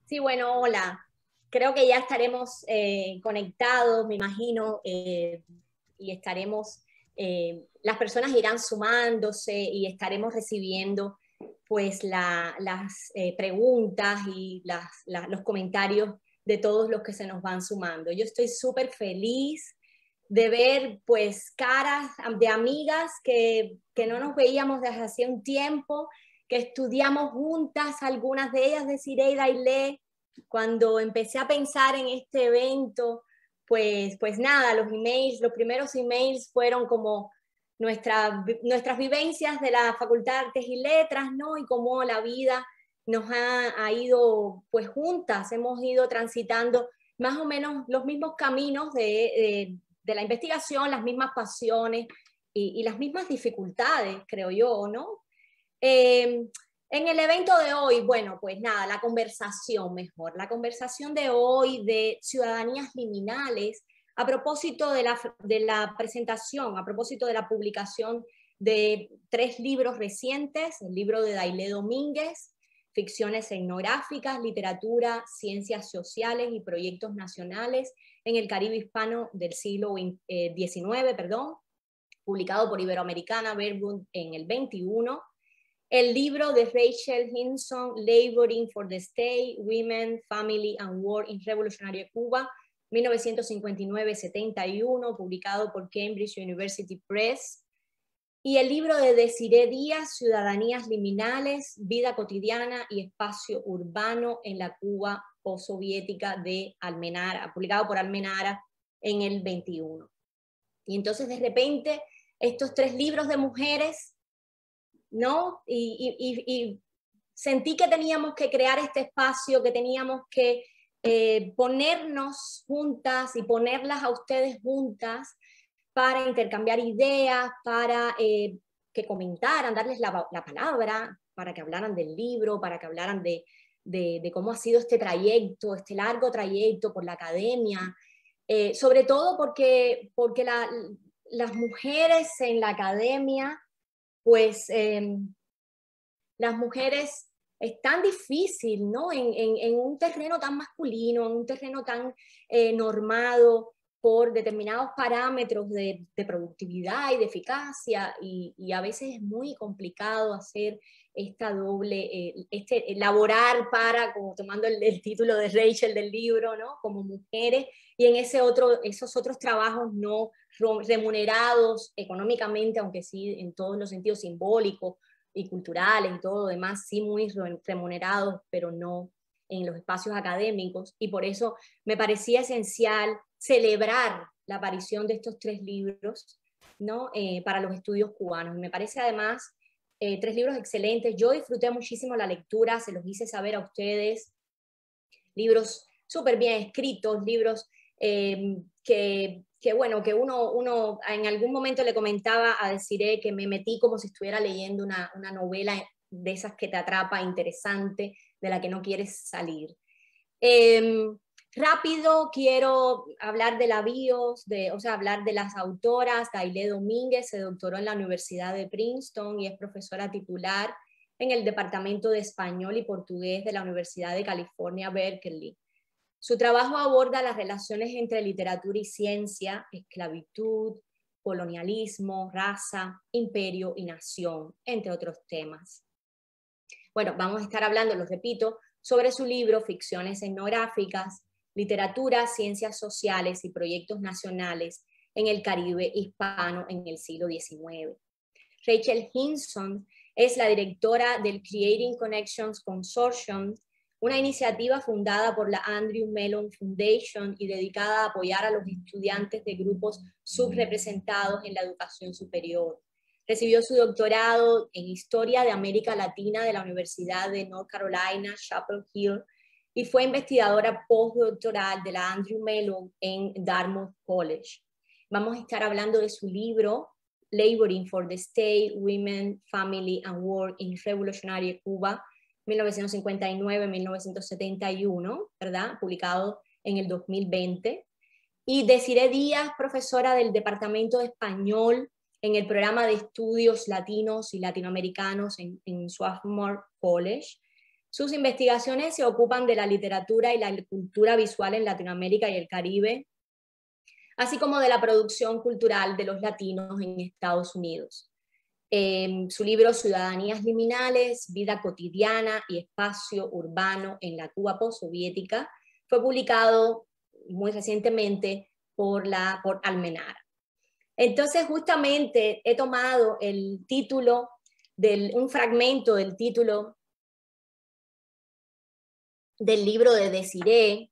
Sí, bueno, hola. Creo que ya estaremos conectados, me imagino, y estaremos, las personas irán sumándose y estaremos recibiendo pues las preguntas y los comentarios de todos los que se nos van sumando. Yo estoy súper feliz de ver pues caras de amigas que no nos veíamos desde hace un tiempo, que estudiamos juntas, algunas de ellas de Cireida y Le. Cuando empecé a pensar en este evento, pues nada, los emails, los primeros emails fueron como nuestras vivencias de la Facultad de Artes y Letras, ¿no? Y cómo la vida nos ha ido pues juntas, hemos ido transitando más o menos los mismos caminos de la investigación, las mismas pasiones y las mismas dificultades, creo yo, ¿no? En el evento de hoy, bueno, pues nada, la conversación mejor, la conversación de hoy de ciudadanías liminales, a propósito de la presentación, a propósito de la publicación de 3 libros recientes, el libro de Dailé Domínguez, Ficciones etnográficas, literatura, ciencias sociales y proyectos nacionales en el Caribe hispano del siglo XIX, perdón, publicado por Iberoamericana Verbund en el 21. El libro de Rachel Hinson, Laboring for the State, Women, Family and War in Revolutionary Cuba, 1959-71, publicado por Cambridge University Press. Y el libro de Desiree Díaz, Ciudadanías liminales, vida cotidiana y espacio urbano en la Cuba postsoviética de Almenara, publicado por Almenara en el 21. Y entonces de repente estos 3 libros de mujeres, ¿no? Y sentí que teníamos que crear este espacio, que teníamos que ponernos juntas y ponerlas a ustedes juntas para intercambiar ideas, para que comentaran, darles la palabra, para que hablaran del libro, para que hablaran de cómo ha sido este trayecto, este largo trayecto por la academia, sobre todo porque las mujeres en la academia, pues las mujeres es tan difícil, ¿no? En un terreno tan masculino, en un terreno tan normado por determinados parámetros de productividad y de eficacia, y a veces es muy complicado hacer esta doble, elaborar para, como tomando el título de Rachel del libro, ¿no? Como mujeres, y en esos otros trabajos no remunerados económicamente, aunque sí en todos los sentidos simbólicos y culturales y todo lo demás, sí muy remunerados, pero no en los espacios académicos, y por eso me parecía esencial celebrar la aparición de estos 3 libros, ¿no? Para los estudios cubanos. Me parece además 3 libros excelentes. Yo disfruté muchísimo la lectura, se los hice saber a ustedes, libros súper bien escritos, libros bueno, que uno en algún momento le comentaba a Desiree que me metí como si estuviera leyendo una novela de esas que te atrapa, interesante, de la que no quieres salir. Rápido quiero hablar de la bios, o sea, hablar de las autoras. Dailé Domínguez se doctoró en la Universidad de Princeton y es profesora titular en el Departamento de Español y Portugués de la Universidad de California, Berkeley. Su trabajo aborda las relaciones entre literatura y ciencia, esclavitud, colonialismo, raza, imperio y nación, entre otros temas. Bueno, vamos a estar hablando, lo repito, sobre su libro Ficciones etnográficas, literatura, ciencias sociales y proyectos nacionales en el Caribe hispano en el siglo XIX. Rachel Hinson es la directora del Creating Connections Consortium, una iniciativa fundada por la Andrew Mellon Foundation y dedicada a apoyar a los estudiantes de grupos subrepresentados en la educación superior. Recibió su doctorado en Historia de América Latina de la Universidad de North Carolina, Chapel Hill, y fue investigadora postdoctoral de la Andrew Mellon en Dartmouth College. Vamos a estar hablando de su libro, Laboring for the State, Women, Family and War in Revolutionary Cuba, 1959-1971, ¿verdad? Publicado en el 2020. Y Desiree Díaz, profesora del Departamento de Español en el programa de estudios latinos y latinoamericanos en Swarthmore College, Sus investigaciones se ocupan de la literatura y la cultura visual en Latinoamérica y el Caribe, así como de la producción cultural de los latinos en Estados Unidos. Su libro Ciudadanías Liminales, Vida Cotidiana y Espacio Urbano en la Cuba Postsoviética fue publicado muy recientemente por Almenara. Entonces, justamente he tomado el título, un fragmento del título del libro de Desiré,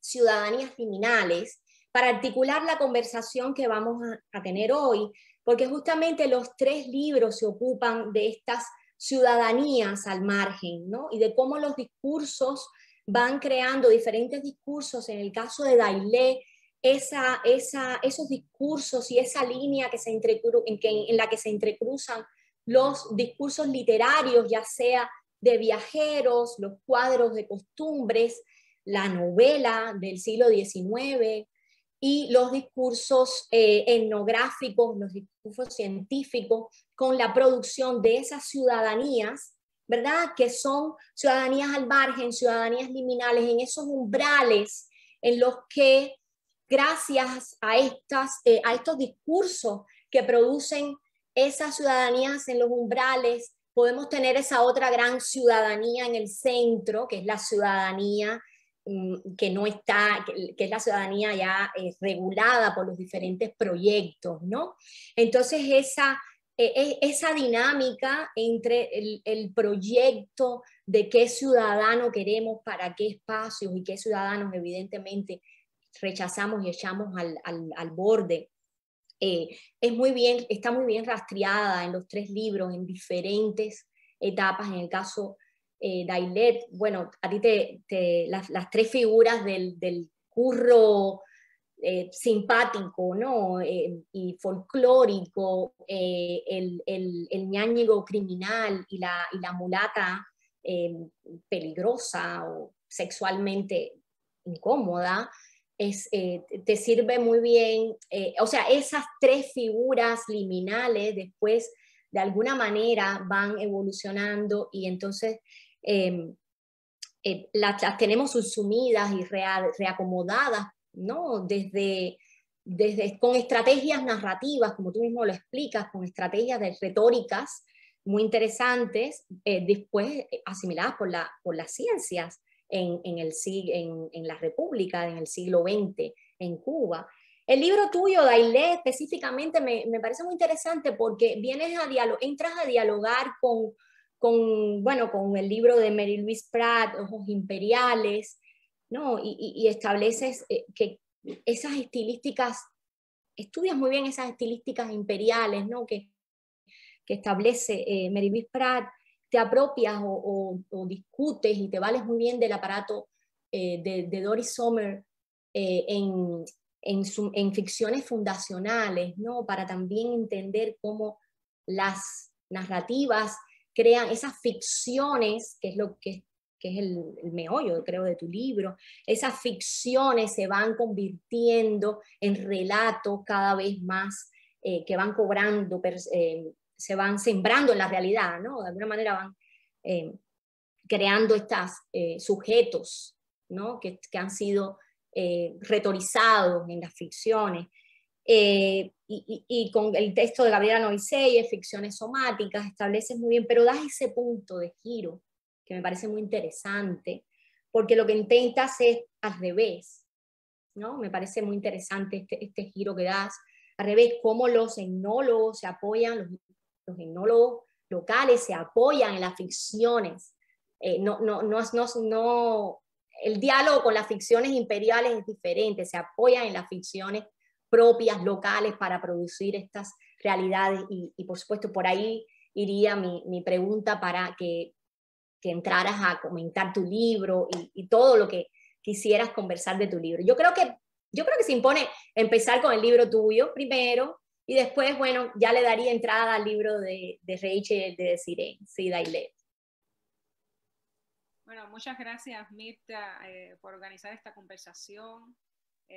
Ciudadanías Liminales, para articular la conversación que vamos a tener hoy, porque justamente los tres libros se ocupan de estas ciudadanías al margen, ¿no? Y de cómo los discursos van creando diferentes discursos. En el caso de Dailé, esos discursos y esa línea que en la que se entrecruzan los discursos literarios, ya sea de viajeros, los cuadros de costumbres, la novela del siglo XIX y los discursos etnográficos, los discursos científicos, con la producción de esas ciudadanías, ¿verdad? Que son ciudadanías al margen, ciudadanías liminales, en esos umbrales en los que, gracias a estos discursos que producen esas ciudadanías en los umbrales, podemos tener esa otra gran ciudadanía en el centro, que es la ciudadanía que no está, que es la ciudadanía ya regulada por los diferentes proyectos, ¿no? Entonces esa dinámica entre el proyecto de qué ciudadano queremos para qué espacios y qué ciudadanos evidentemente rechazamos y echamos al borde, está muy bien rastreada en los tres libros, en diferentes etapas. En el caso Daillet, bueno, a ti las tres figuras del curro simpático, ¿no? Y folclórico, el ñáñigo criminal y la mulata peligrosa o sexualmente incómoda, te sirve muy bien, o sea, esas tres figuras liminales después de alguna manera van evolucionando y entonces las tenemos subsumidas y reacomodadas, ¿no? Con estrategias narrativas, como tú mismo lo explicas, con estrategias de retóricas muy interesantes, después asimiladas por las ciencias en la República, en el siglo XX, en Cuba. El libro tuyo, Dailé, específicamente, me parece muy interesante porque entras a dialogar bueno, con el libro de Mary Louise Pratt, Ojos Imperiales, ¿no? Y estableces que esas estilísticas, estudias muy bien esas estilísticas imperiales, ¿no? Que establece Mary Louise Pratt, te apropias o discutes y te vales muy bien del aparato de Doris Sommer en ficciones fundacionales, ¿no? Para también entender cómo las narrativas crean esas ficciones, que es lo que es el meollo, creo, de tu libro. Esas ficciones se van convirtiendo en relatos cada vez más que van cobrando, se van sembrando en la realidad, ¿no? De alguna manera van creando estos sujetos, ¿no? Que han sido retorizados en las ficciones. Y con el texto de Gabriela Noiselle, Ficciones Somáticas, estableces muy bien, pero das ese punto de giro que me parece muy interesante, porque lo que intentas es al revés, ¿no? Me parece muy interesante este giro que das, al revés, cómo los etnólogos se apoyan, los etnólogos locales se apoyan en las ficciones. El diálogo con las ficciones imperiales es diferente, se apoyan en las ficciones propias, locales, para producir estas realidades y por supuesto por ahí iría mi pregunta para que entraras a comentar tu libro y todo lo que quisieras conversar de tu libro. Yo creo que se impone empezar con el libro tuyo primero y después, bueno, ya le daría entrada al libro de Rachel de Desiré, sí, Daillet. Bueno, muchas gracias, Mirta, por organizar esta conversación,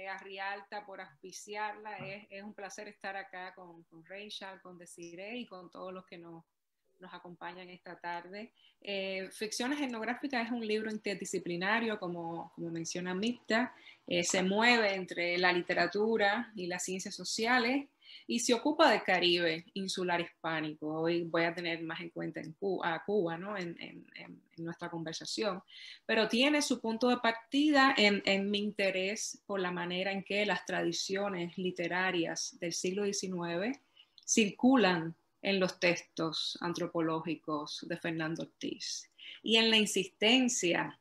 a Rialta por auspiciarla. Es un placer estar acá con Rachel, con Desiré y con todos los que nos nos acompañan esta tarde. Ficciones etnográficas es un libro interdisciplinario, como menciona Mipta, se mueve entre la literatura y las ciencias sociales y se ocupa del Caribe insular hispánico. Hoy voy a tener más en cuenta a Cuba, ¿no? en nuestra conversación, pero tiene su punto de partida en mi interés por la manera en que las tradiciones literarias del siglo XIX circulan en los textos antropológicos de Fernando Ortiz y en la insistencia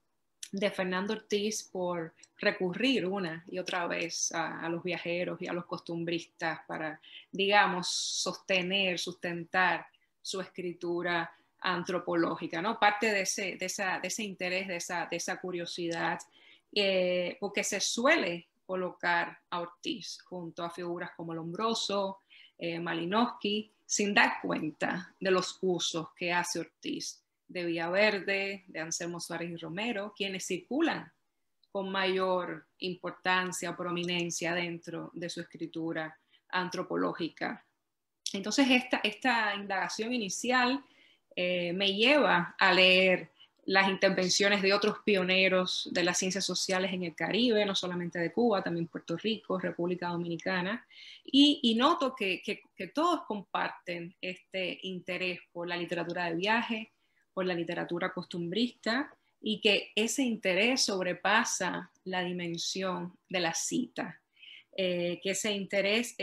de Fernando Ortiz por recurrir una y otra vez a los viajeros y a los costumbristas para, digamos, sustentar su escritura antropológica, ¿no? Parte de ese interés, de esa curiosidad, porque se suele colocar a Ortiz junto a figuras como Lombroso, Malinowski, sin dar cuenta de los usos que hace Ortiz de Villaverde, de Anselmo Suárez y Romero, quienes circulan con mayor importancia o prominencia dentro de su escritura antropológica. Entonces esta indagación inicial me lleva a leer las intervenciones de otros pioneros de las ciencias sociales en el Caribe, no solamente de Cuba, también Puerto Rico, República Dominicana, y noto que todos comparten este interés por la literatura de viaje, por la literatura costumbrista, y que ese interés sobrepasa la dimensión de la cita, que ese interés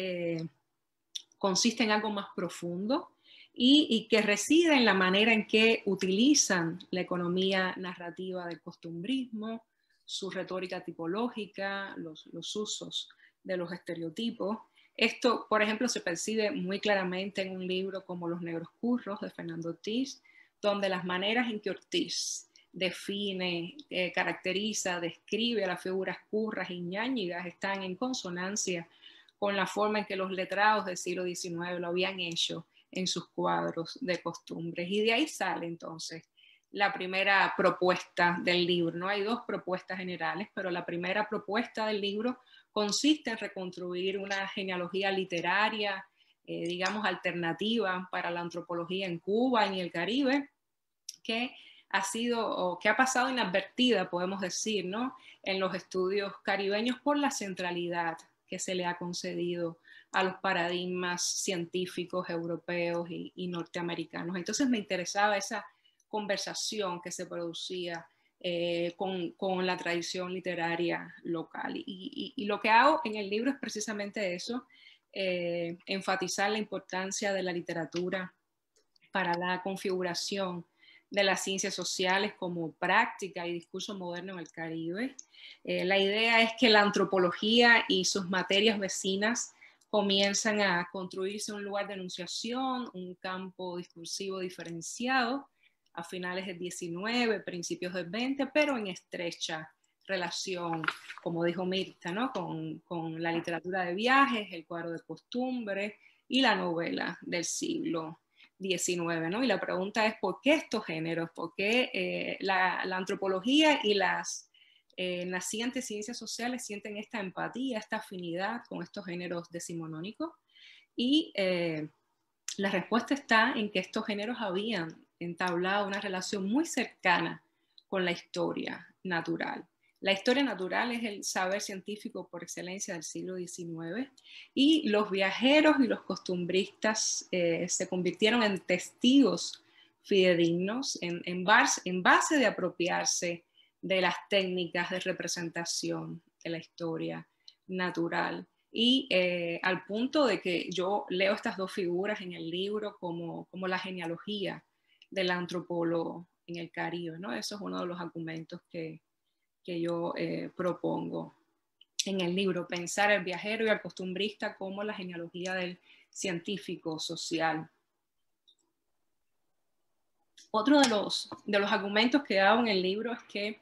consiste en algo más profundo y que reside en la manera en que utilizan la economía narrativa del costumbrismo, su retórica tipológica, los usos de los estereotipos. Esto, por ejemplo, se percibe muy claramente en un libro como Los Negros Curros de Fernando Ortiz, donde las maneras en que Ortiz define, caracteriza, describe a las figuras curras y ñáñigas están en consonancia con la forma en que los letrados del siglo XIX lo habían hecho en sus cuadros de costumbres. Y de ahí sale entonces la primera propuesta del libro. No hay dos propuestas generales, pero la primera propuesta del libro consiste en reconstruir una genealogía literaria, digamos, alternativa para la antropología en Cuba y en el Caribe, que ha sido o que ha pasado inadvertida, podemos decir, ¿no? En los estudios caribeños por la centralidad que se le ha concedido a los paradigmas científicos europeos y norteamericanos. Entonces me interesaba esa conversación que se producía con la tradición literaria local. Y lo que hago en el libro es precisamente eso, enfatizar la importancia de la literatura para la configuración de las ciencias sociales como práctica y discurso moderno en el Caribe. La idea es que la antropología y sus materias vecinas comienzan a construirse un lugar de enunciación, un campo discursivo diferenciado a finales del 19, principios del 20, pero en estrecha relación, como dijo Mirta, ¿no? con la literatura de viajes, el cuadro de costumbres y la novela del siglo XIX, ¿no? Y la pregunta es, ¿por qué estos géneros? ¿Por qué la antropología y las nacientes ciencias sociales sienten esta empatía, esta afinidad con estos géneros decimonónicos? Y la respuesta está en que estos géneros habían entablado una relación muy cercana con la historia natural. La historia natural es el saber científico por excelencia del siglo XIX y los viajeros y los costumbristas se convirtieron en testigos fidedignos en base de apropiarse de las técnicas de representación de la historia natural. Y al punto de que yo leo estas dos figuras en el libro como la genealogía del antropólogo en el Caribe, ¿no? Eso es uno de los argumentos que yo propongo en el libro, pensar al viajero y al costumbrista como la genealogía del científico social. Otro de los argumentos que hago en el libro es que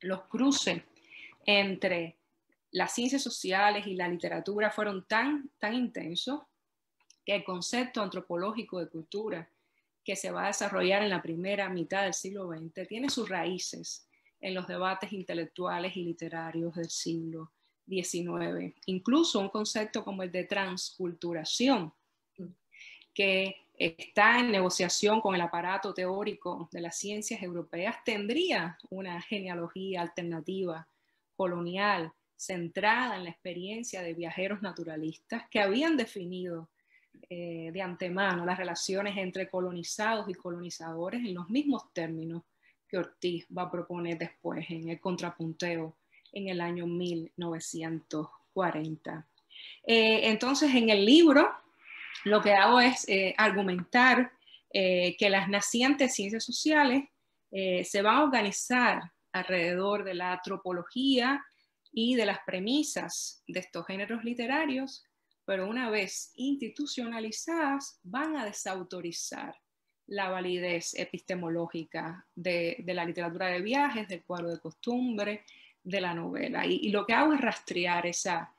los cruces entre las ciencias sociales y la literatura fueron tan intensos que el concepto antropológico de cultura que se va a desarrollar en la primera mitad del siglo XX tiene sus raíces en los debates intelectuales y literarios del siglo XIX. Incluso un concepto como el de transculturación, que está en negociación con el aparato teórico de las ciencias europeas, tendría una genealogía alternativa colonial centrada en la experiencia de viajeros naturalistas que habían definido de antemano las relaciones entre colonizados y colonizadores en los mismos términos que Ortiz va a proponer después en el contrapunteo en el año 1940. Entonces, en el libro lo que hago es argumentar que las nacientes ciencias sociales se van a organizar alrededor de la antropología y de las premisas de estos géneros literarios, pero una vez institucionalizadas van a desautorizar la validez epistemológica de la literatura de viajes, del cuadro de costumbre, de la novela. Y lo que hago es rastrear esa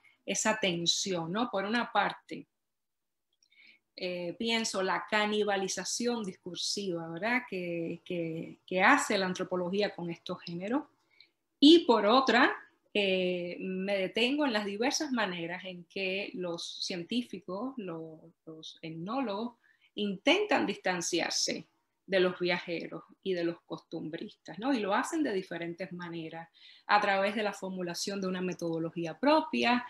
tensión, ¿no? Por una parte, pienso la canibalización discursiva, ¿verdad? Que hace la antropología con estos géneros. Y por otra, me detengo en las diversas maneras en que los científicos, los etnólogos, intentan distanciarse de los viajeros y de los costumbristas, ¿no? Y lo hacen de diferentes maneras, a través de la formulación de una metodología propia,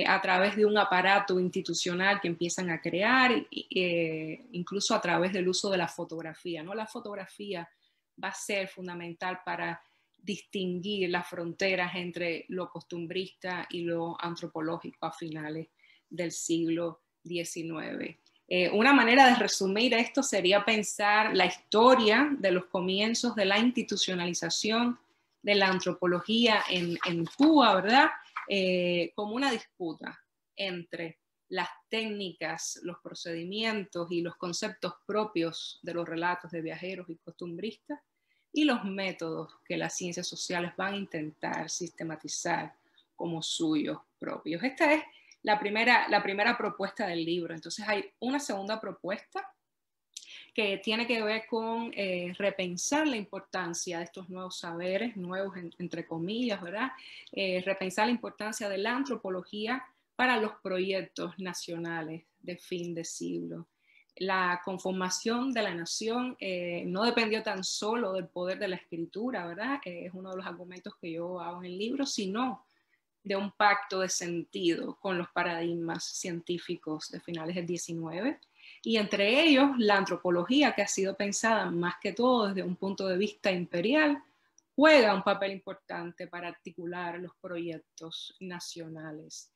a través de un aparato institucional que empiezan a crear, incluso a través del uso de la fotografía, ¿no? La fotografía va a ser fundamental para distinguir las fronteras entre lo costumbrista y lo antropológico a finales del siglo XIX. Una manera de resumir esto sería pensar la historia de los comienzos de la institucionalización de la antropología en Cuba, ¿verdad? Como una disputa entre las técnicas, los procedimientos y los conceptos propios de los relatos de viajeros y costumbristas y los métodos que las ciencias sociales van a intentar sistematizar como suyos propios. Esta es la primera propuesta del libro. Entonces hay una segunda propuesta que tiene que ver con repensar la importancia de estos nuevos saberes, nuevos entre comillas, ¿verdad? Repensar la importancia de la antropología para los proyectos nacionales de fin de siglo. La conformación de la nación no dependió tan solo del poder de la escritura, ¿verdad? Es uno de los argumentos que yo hago en el libro, sino de un pacto de sentido con los paradigmas científicos de finales del XIX, y entre ellos la antropología, que ha sido pensada más que todo desde un punto de vista imperial, juega un papel importante para articular los proyectos nacionales.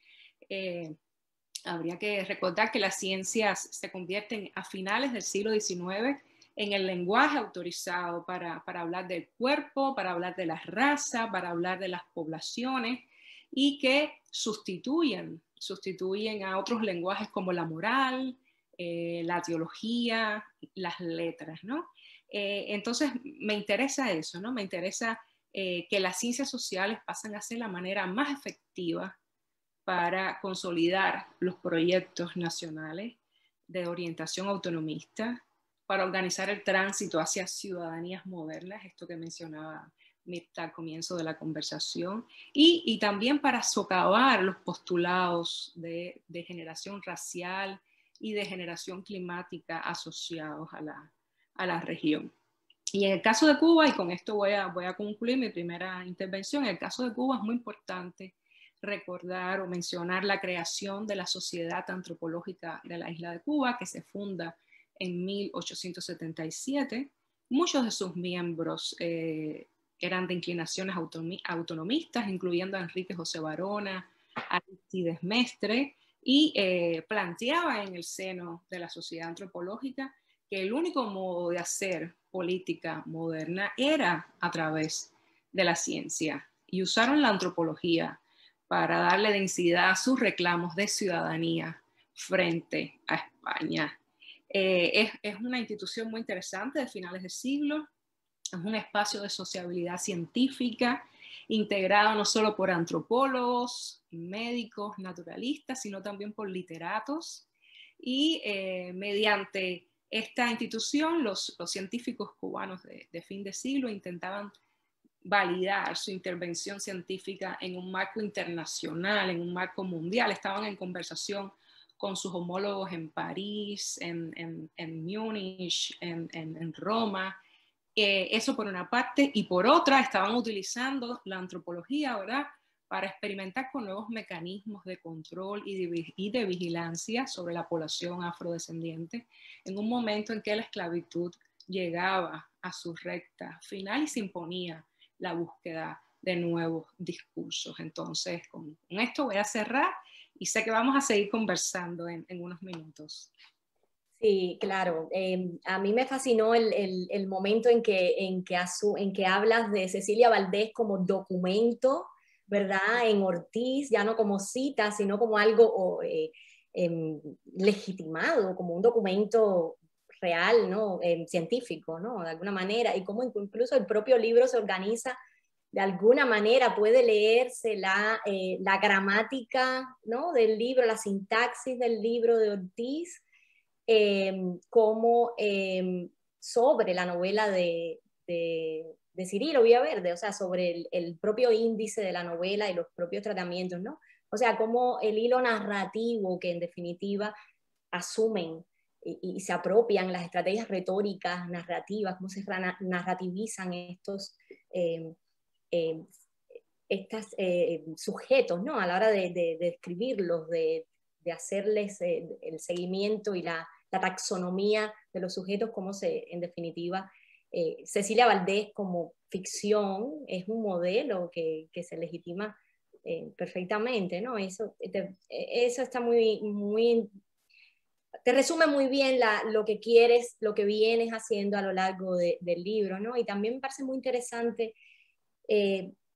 Habría que recordar que las ciencias se convierten a finales del siglo XIX en el lenguaje autorizado para hablar del cuerpo, para hablar de las razas, para hablar de las poblaciones, y que sustituyen a otros lenguajes como la moral, la teología, las letras, ¿no? Entonces me interesa eso, ¿no? Me interesa que las ciencias sociales pasan a ser la manera más efectiva para consolidar los proyectos nacionales de orientación autonomista, para organizar el tránsito hacia ciudadanías modernas, esto que mencionaba Mirta al comienzo de la conversación, y también para socavar los postulados de generación racial y de generación climática asociados a la región. Y en el caso de Cuba, y con esto voy a concluir mi primera intervención, en el caso de Cuba es muy importante recordar o mencionar la creación de la Sociedad Antropológica de la Isla de Cuba, que se funda en 1877. Muchos de sus miembros eran de inclinaciones autonomistas, incluyendo a Enrique José Barona, a Aristides Mestre, y planteaba en el seno de la Sociedad Antropológica que el único modo de hacer política moderna era a través de la ciencia, y usaron la antropología para darle densidad a sus reclamos de ciudadanía frente a España. Es una institución muy interesante de finales de siglo, es un espacio de sociabilidad científica integrado no solo por antropólogos, médicos, naturalistas, sino también por literatos, y mediante esta institución los científicos cubanos de fin de siglo intentaban validar su intervención científica en un marco internacional, en un marco mundial. Estaban en conversación con sus homólogos en París, en Múnich, en Roma. Eso por una parte, y por otra estaban utilizando la antropología, ¿verdad?, para experimentar con nuevos mecanismos de control y de vigilancia sobre la población afrodescendiente en un momento en que la esclavitud llegaba a su recta final y se imponía la búsqueda de nuevos discursos. Entonces, con esto voy a cerrar y sé que vamos a seguir conversando en unos minutos. Sí, claro. A mí me fascinó el momento en que hablas de Cecilia Valdés como documento, ¿verdad? En Ortiz, ya no como cita, sino como algo legitimado, como un documento real, ¿no? Científico, ¿no? De alguna manera, y como incluso el propio libro se organiza de alguna manera, puede leerse la gramática, ¿no?, del libro, la sintaxis del libro de Ortiz, como sobre la novela de Cirilo Villaverde, o sea, sobre el propio índice de la novela y los propios tratamientos, ¿no? O sea, como el hilo narrativo que en definitiva asumen y se apropian las estrategias retóricas, narrativas, cómo se narrativizan estos sujetos, ¿no?, a la hora de escribirlos, de hacerles el seguimiento y la taxonomía de los sujetos, como en definitiva, Cecilia Valdés como ficción es un modelo que se legitima perfectamente, ¿no? Eso está muy, te resume muy bien lo que quieres, lo que vienes haciendo a lo largo del libro, ¿no? Y también me parece muy interesante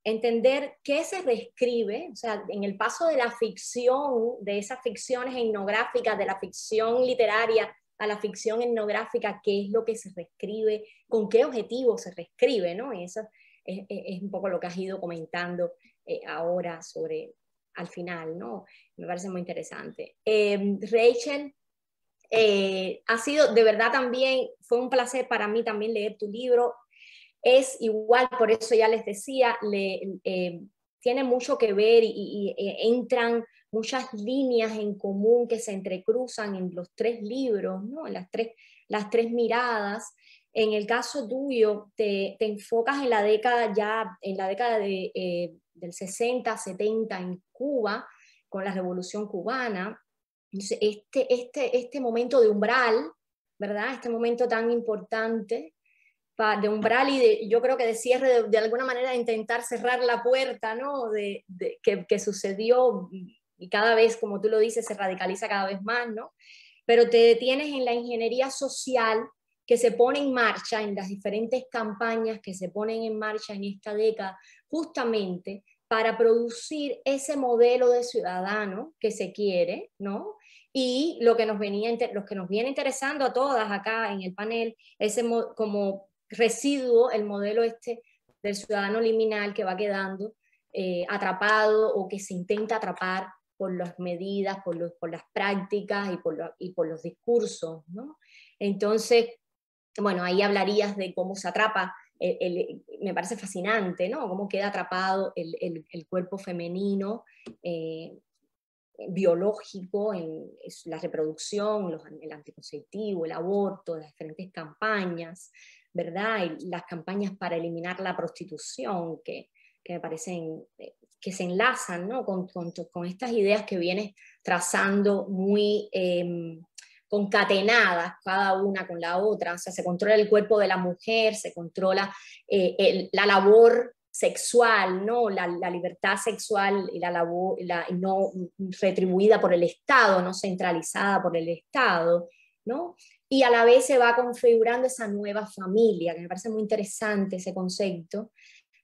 entender qué se reescribe, o sea, en el paso de la ficción, de esas ficciones etnográficas, de la ficción literaria a la ficción etnográfica, qué es lo que se reescribe, con qué objetivo se reescribe, ¿no? Y eso es un poco lo que has ido comentando ahora sobre, al final, ¿no? Me parece muy interesante. Rachel, ha sido de verdad también, fue un placer para mí también leer tu libro. Es igual, por eso ya les decía, tiene mucho que ver y entran muchas líneas en común que se entrecruzan en los tres libros, ¿no? En las tres miradas. En el caso tuyo, te enfocas en la década del 60, 70 en Cuba, con la Revolución Cubana. Entonces, este momento de umbral, ¿verdad? Este momento tan importante de umbral y yo creo que de cierre, de alguna manera de intentar cerrar la puerta, ¿no?, que sucedió, y cada vez, como tú lo dices, se radicaliza cada vez más, ¿no? Pero te detienes en la ingeniería social que se pone en marcha, en las diferentes campañas que se ponen en marcha en esta década, justamente para producir ese modelo de ciudadano que se quiere, ¿no? Y lo que nos viene interesando a todas acá en el panel, como residuo, el modelo del ciudadano liminal que va quedando atrapado o que se intenta atrapar por las medidas, por las prácticas y por los discursos, ¿no? Entonces, bueno, ahí hablarías de cómo se atrapa, me parece fascinante, ¿no? Cómo queda atrapado el cuerpo femenino biológico en la reproducción, el anticonceptivo, el aborto, las diferentes campañas, ¿verdad? Y las campañas para eliminar la prostitución, que me parecen que se enlazan, ¿no?, con estas ideas que vienes trazando muy concatenadas cada una con la otra. O sea, se controla el cuerpo de la mujer, se controla la labor sexual, ¿no?, la libertad sexual y la labor no retribuida por el Estado, no centralizada por el Estado, ¿no? Y a la vez se va configurando esa nueva familia, que me parece muy interesante ese concepto,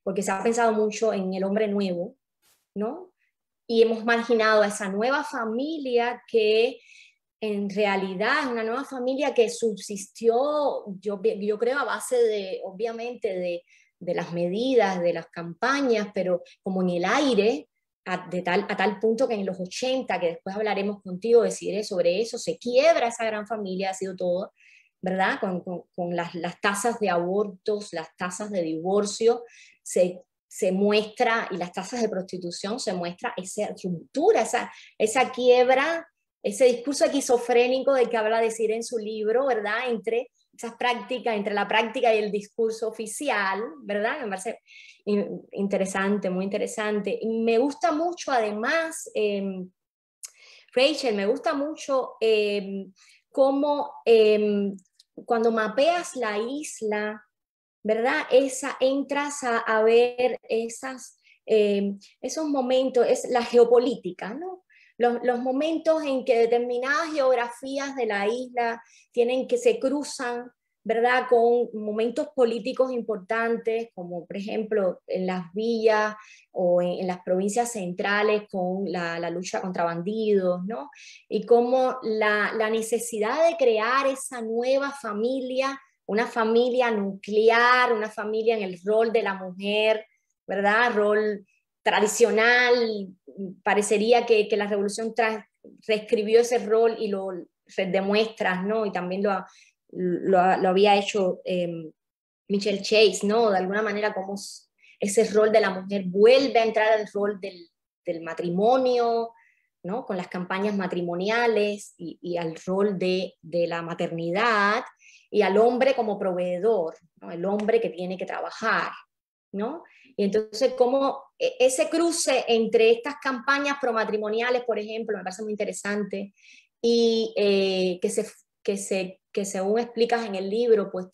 porque se ha pensado mucho en el hombre nuevo, ¿no? Y hemos marginado a esa nueva familia que en realidad es una nueva familia que subsistió, yo creo, a base obviamente, de las medidas, de las campañas, pero como en el aire, a tal punto que en los 80, que después hablaremos contigo, decidiré sobre eso, se quiebra esa gran familia, ha sido todo, ¿verdad? Con las tasas de abortos, las tasas de divorcio, se muestra, y las tasas de prostitución, se muestra esa ruptura, esa quiebra ese discurso esquizofrénico del que habla Desirée en su libro, ¿verdad? Entre esas prácticas, entre la práctica y el discurso oficial, ¿verdad? Me parece interesante, muy interesante. Y me gusta mucho, además, Rachel, me gusta mucho cómo cuando mapeas la isla, ¿verdad? Entras a ver esos momentos, es la geopolítica, ¿no? Los momentos en que determinadas geografías de la isla se cruzan, ¿verdad? Con momentos políticos importantes, como por ejemplo en las villas o en las provincias centrales con la lucha contra bandidos, ¿no? Y cómo la necesidad de crear esa nueva familia, una familia nuclear, una familia en el rol de la mujer, ¿verdad? Rol tradicional, parecería que la revolución reescribió ese rol y lo demuestras, ¿no? Y también lo había hecho Michelle Chase, ¿no? De alguna manera como ese rol de la mujer vuelve a entrar al rol del matrimonio, ¿no? Con las campañas matrimoniales y al rol de la maternidad y al hombre como proveedor, ¿no? El hombre que tiene que trabajar, ¿no? Y entonces como ese cruce entre estas campañas promatrimoniales, por ejemplo, me parece muy interesante y que según explicas en el libro, pues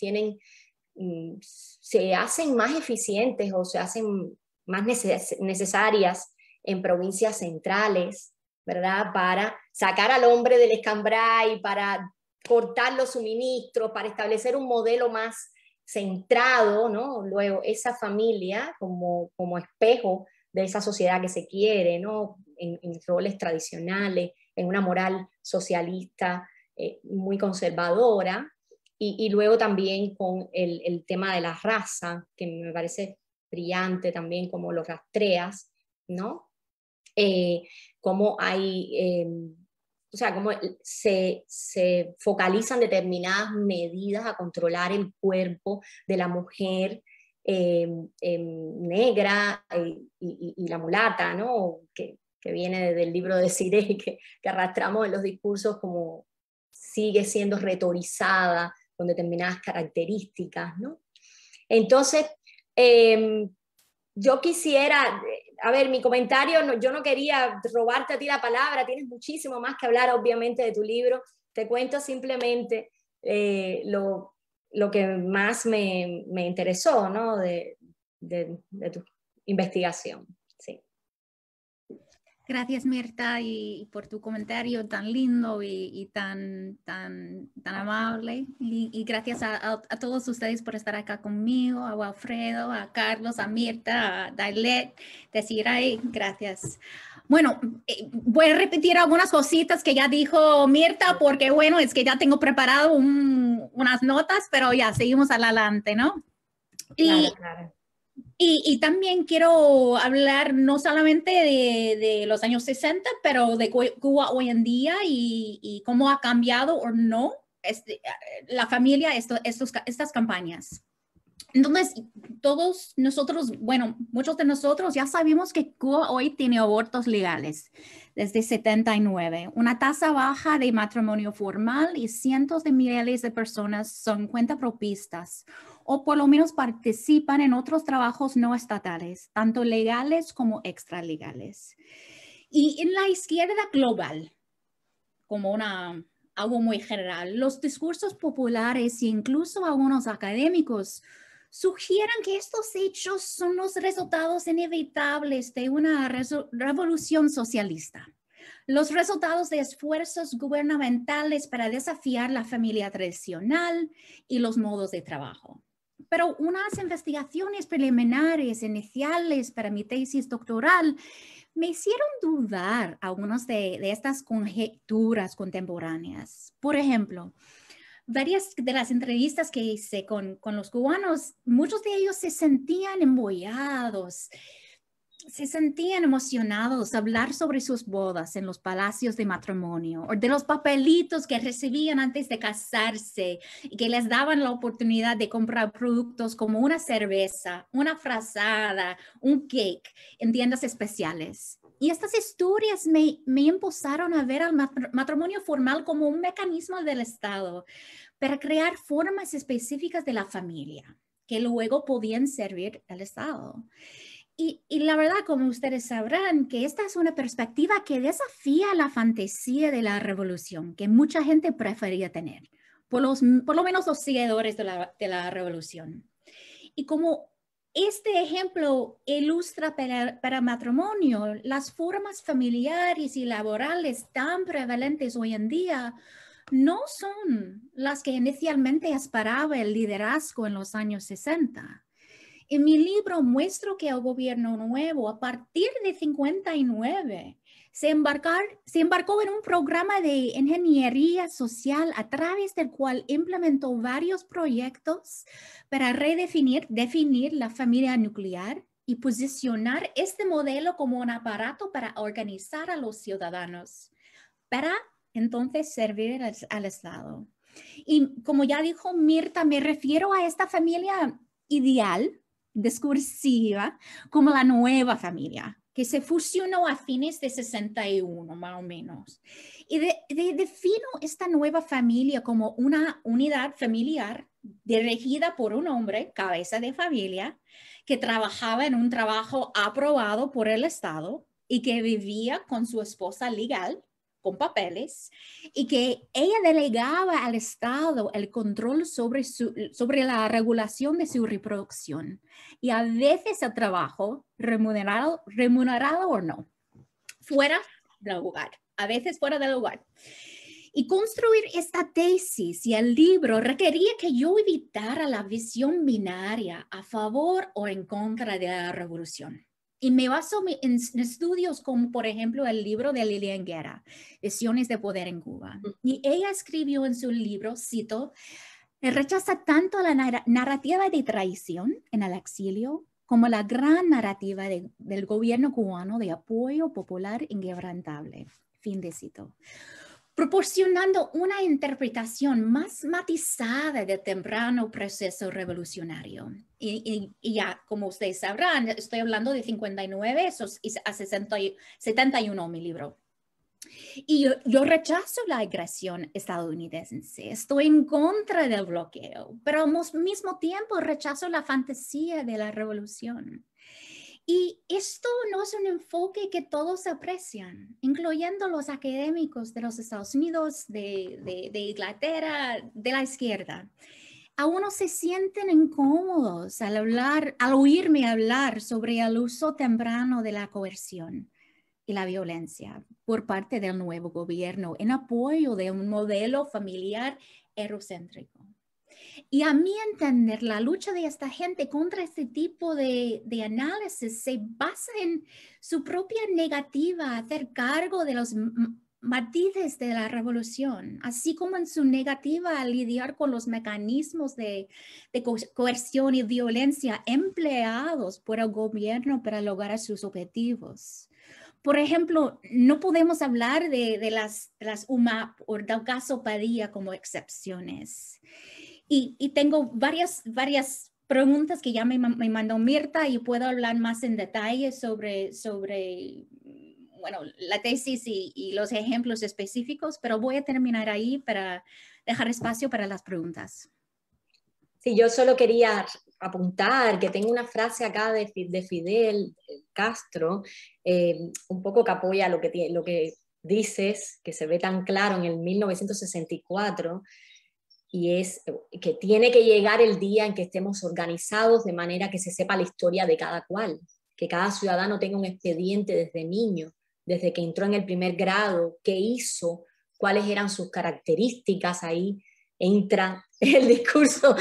se hacen más eficientes o se hacen más necesarias en provincias centrales, ¿verdad? Para sacar al hombre del escambray, para cortar los suministros, para establecer un modelo más centrado, ¿no? Luego, esa familia como espejo de esa sociedad que se quiere, ¿no? En roles tradicionales, en una moral socialista muy conservadora, y luego también con el tema de la raza, que me parece brillante también, como lo rastreas, ¿no? Cómo hay, o sea, cómo se focalizan determinadas medidas a controlar el cuerpo de la mujer negra y la mulata, ¿no? Que viene del libro de Desirée, que arrastramos en los discursos, como sigue siendo retorizada con determinadas características, ¿no? Entonces, yo quisiera, a ver, mi comentario, yo no quería robarte a ti la palabra, tienes muchísimo más que hablar, obviamente, de tu libro. Te cuento simplemente lo que más me interesó, ¿no? de tu investigación. Sí. Gracias, Mirta, y por tu comentario tan lindo y tan amable. Y gracias a todos ustedes por estar acá conmigo, a Alfredo, a Carlos, a Mirta, a Dailet, Desirée, gracias. Bueno, voy a repetir algunas cositas que ya dijo Mirta, porque bueno, es que ya tengo preparado unas notas, pero ya, seguimos adelante, ¿no? Claro, claro. Y también quiero hablar no solamente de los años 60, pero de Cuba hoy en día y cómo ha cambiado o no la familia estas campañas. Entonces, todos nosotros, bueno, muchos de nosotros ya sabemos que Cuba hoy tiene abortos legales desde 79, una tasa baja de matrimonio formal y cientos de miles de personas son cuentapropistas o por lo menos participan en otros trabajos no estatales, tanto legales como extralegales. Y en la izquierda global, como algo muy general, los discursos populares e incluso algunos académicos sugieren que estos hechos son los resultados inevitables de una revolución socialista, los resultados de esfuerzos gubernamentales para desafiar la familia tradicional y los modos de trabajo. Pero unas investigaciones preliminares iniciales para mi tesis doctoral me hicieron dudar algunas de estas conjeturas contemporáneas. Por ejemplo, varias de las entrevistas que hice con los cubanos, muchos de ellos se sentían embollados, se sentían emocionados a hablar sobre sus bodas en los palacios de matrimonio o de los papelitos que recibían antes de casarse y que les daban la oportunidad de comprar productos como una cerveza, una frazada, un cake en tiendas especiales. Y estas historias me impulsaron a ver al matrimonio formal como un mecanismo del Estado para crear formas específicas de la familia que luego podían servir al Estado. Y la verdad, como ustedes sabrán, que esta es una perspectiva que desafía la fantasía de la revolución, que mucha gente prefería tener, por lo menos los seguidores de la revolución. Y como este ejemplo ilustra para matrimonio, las formas familiares y laborales tan prevalentes hoy en día no son las que inicialmente esperaba el liderazgo en los años 60. En mi libro muestro que el gobierno nuevo, a partir de 59, se embarcó en un programa de ingeniería social a través del cual implementó varios proyectos para definir la familia nuclear y posicionar este modelo como un aparato para organizar a los ciudadanos, para entonces servir al Estado. Y como ya dijo Mirta, me refiero a esta familia ideal, discursiva, como la nueva familia, que se fusionó a fines de 61, más o menos. Y defino esta nueva familia como una unidad familiar dirigida por un hombre, cabeza de familia, que trabajaba en un trabajo aprobado por el Estado y que vivía con su esposa legal, con papeles, y que ella delegaba al Estado el control sobre la regulación de su reproducción y a veces el trabajo, remunerado o no, fuera del lugar, a veces fuera del lugar. Y construir esta tesis y el libro requería que yo evitara la visión binaria a favor o en contra de la revolución. Y me baso en estudios como, por ejemplo, el libro de Lilian Guerra, Visiones de Poder en Cuba. Y ella escribió en su libro, cito, rechaza tanto la narrativa de traición en el exilio como la gran narrativa del gobierno cubano de apoyo popular inquebrantable. Fin de cito. Proporcionando una interpretación más matizada del temprano proceso revolucionario. Y ya, como ustedes sabrán, estoy hablando de 59 a 71, mi libro. Y yo rechazo la agresión estadounidense, estoy en contra del bloqueo, pero al mismo tiempo rechazo la fantasía de la revolución. Y esto no es un enfoque que todos aprecian, incluyendo los académicos de los Estados Unidos, de Inglaterra, de la izquierda. Algunos se sienten incómodos al oírme hablar sobre el uso temprano de la coerción y la violencia por parte del nuevo gobierno en apoyo de un modelo familiar eurocéntrico. Y a mi entender, la lucha de esta gente contra este tipo de análisis se basa en su propia negativa a hacer cargo de los matices de la revolución, así como en su negativa a lidiar con los mecanismos de coerción y violencia empleados por el gobierno para lograr sus objetivos. Por ejemplo, no podemos hablar de las UMAP o del caso Padilla como excepciones. Y tengo varias preguntas que ya me mandó Mirta y puedo hablar más en detalle sobre bueno, la tesis y los ejemplos específicos, pero voy a terminar ahí para dejar espacio para las preguntas. Sí, yo solo quería apuntar que tengo una frase acá de Fidel Castro, un poco que apoya lo que dices, que se ve tan claro en el 1964, y es que tiene que llegar el día en que estemos organizados de manera que se sepa la historia de cada cual, que cada ciudadano tenga un expediente desde niño, desde que entró en el primer grado, qué hizo, cuáles eran sus características. Ahí entra el discurso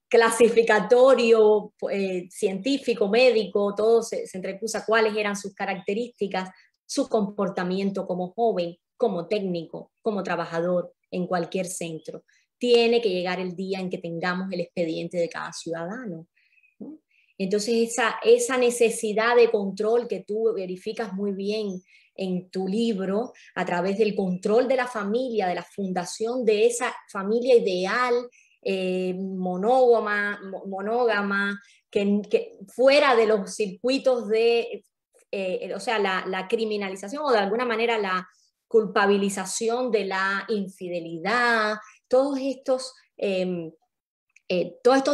clasificatorio, científico, médico, todo se entrepusa cuáles eran sus características, su comportamiento como joven, como técnico, como trabajador en cualquier centro. Tiene que llegar el día en que tengamos el expediente de cada ciudadano, ¿no? Entonces esa necesidad de control que tú verificas muy bien en tu libro, a través del control de la familia, de la fundación de esa familia ideal, monógama, que fuera de los circuitos de o sea, la criminalización o de alguna manera la culpabilización de la infidelidad, todos estos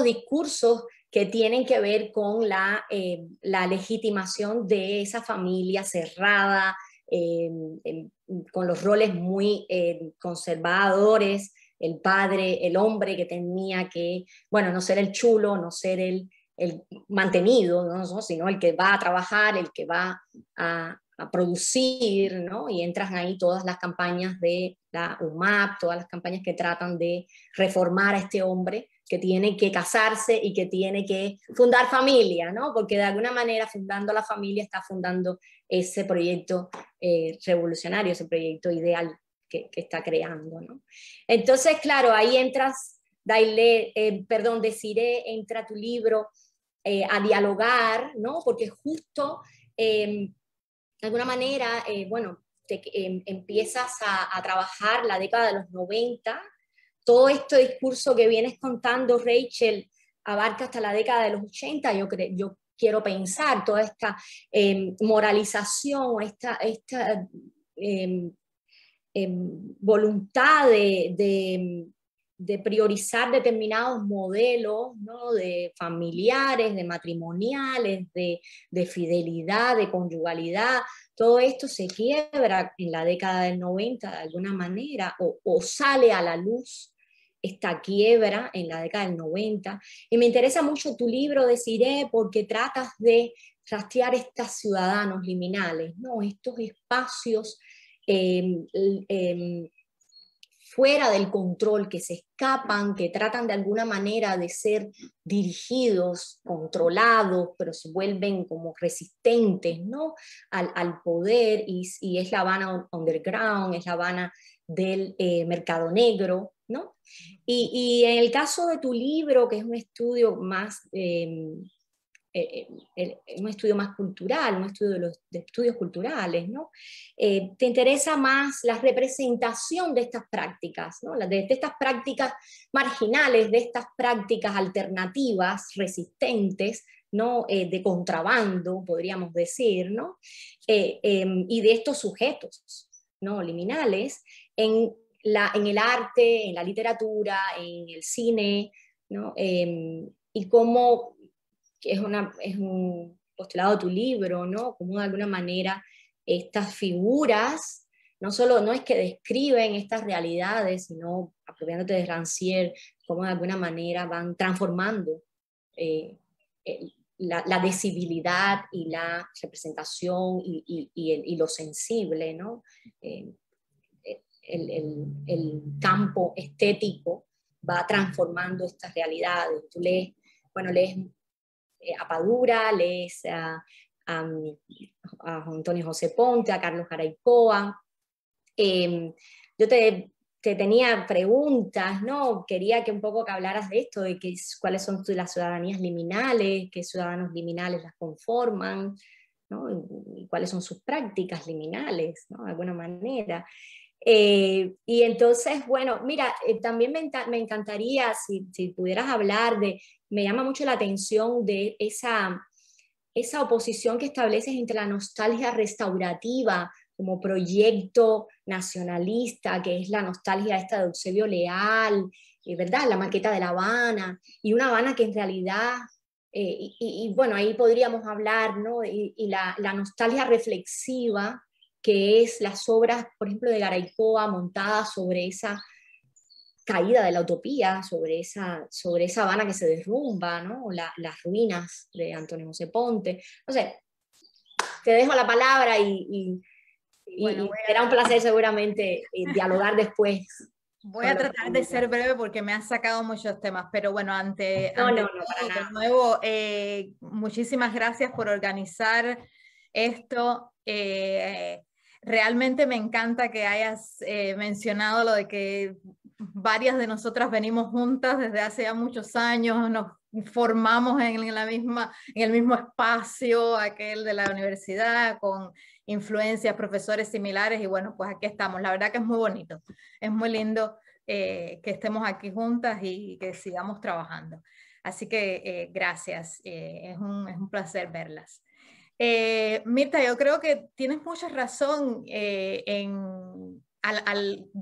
discursos que tienen que ver con la legitimación de esa familia cerrada, con los roles muy conservadores, el padre, el hombre que tenía que, bueno, no ser el chulo, no ser el mantenido, ¿no? Sino el que va a trabajar, el que va a producir, ¿no? Y entran ahí todas las campañas de la UMAP, todas las campañas que tratan de reformar a este hombre que tiene que casarse y que tiene que fundar familia, ¿no? Porque de alguna manera fundando la familia está fundando ese proyecto revolucionario, ese proyecto ideal que está creando, ¿no? Entonces, claro, ahí entras, Desiree, entra tu libro a dialogar, ¿no? Porque justo, de alguna manera, bueno, empiezas a trabajar la década de los 90, todo este discurso que vienes contando, Rachel, abarca hasta la década de los 80, yo quiero pensar, toda esta moralización, esta voluntad de priorizar determinados modelos, ¿no? De familiares, de matrimoniales, de fidelidad, de conyugalidad. Todo esto se quiebra en la década del 90 de alguna manera, o sale a la luz esta quiebra en la década del 90. Y me interesa mucho tu libro, Desiree, porque tratas de rastrear estos ciudadanos liminales, ¿no? Estos espacios fuera del control, que se escapan, que tratan de alguna manera de ser dirigidos, controlados, pero se vuelven como resistentes, ¿no? al poder, y es la Habana underground, es la Habana del mercado negro, ¿no? Y en el caso de tu libro, que es un estudio más un estudio más cultural, un estudio de estudios culturales, ¿no? Te interesa más la representación de estas prácticas, ¿no? De estas prácticas marginales, de estas prácticas alternativas, resistentes, ¿no? De contrabando, podríamos decir, ¿no? Y de estos sujetos, ¿no? Liminales en el arte, en la literatura, en el cine, ¿no? Y cómo es un postulado de tu libro, ¿no? Como de alguna manera estas figuras, no es que describen estas realidades, sino, apropiándote de Rancière, como de alguna manera van transformando la visibilidad y la representación y lo sensible, ¿no? El campo estético va transformando estas realidades. Tú lees a Padura, lees a Antonio José Ponte, a Carlos Jaraycoa. Yo te tenía preguntas, ¿no? Quería que un poco que hablaras de esto, de cuáles son las ciudadanías liminales, qué ciudadanos liminales las conforman, ¿no? Y cuáles son sus prácticas liminales, ¿no? De alguna manera. Y entonces, bueno, mira, también me encantaría si pudieras hablar me llama mucho la atención de esa oposición que estableces entre la nostalgia restaurativa como proyecto nacionalista, que es la nostalgia esta de Eusebio Leal, ¿verdad? La maqueta de La Habana, y una Habana que en realidad, bueno, ahí podríamos hablar, ¿no? Y la nostalgia reflexiva, que es las obras, por ejemplo, de Garaycoa, montadas sobre esa caída de la utopía, sobre esa Habana que se derrumba, ¿no? Las ruinas de Antonio José Ponte. No sé, te dejo la palabra y será un placer seguramente dialogar después. Voy a tratar de ser breve porque me han sacado muchos temas, pero bueno, de nuevo, muchísimas gracias por organizar esto. Realmente me encanta que hayas mencionado lo de que varias de nosotras venimos juntas desde hace ya muchos años, nos formamos en el mismo espacio, aquel de la universidad, con influencias, profesores similares, y bueno, pues aquí estamos. La verdad que es muy bonito, es muy lindo que estemos aquí juntas y que sigamos trabajando. Así que gracias, es un placer verlas. Mirta, yo creo que tienes mucha razón de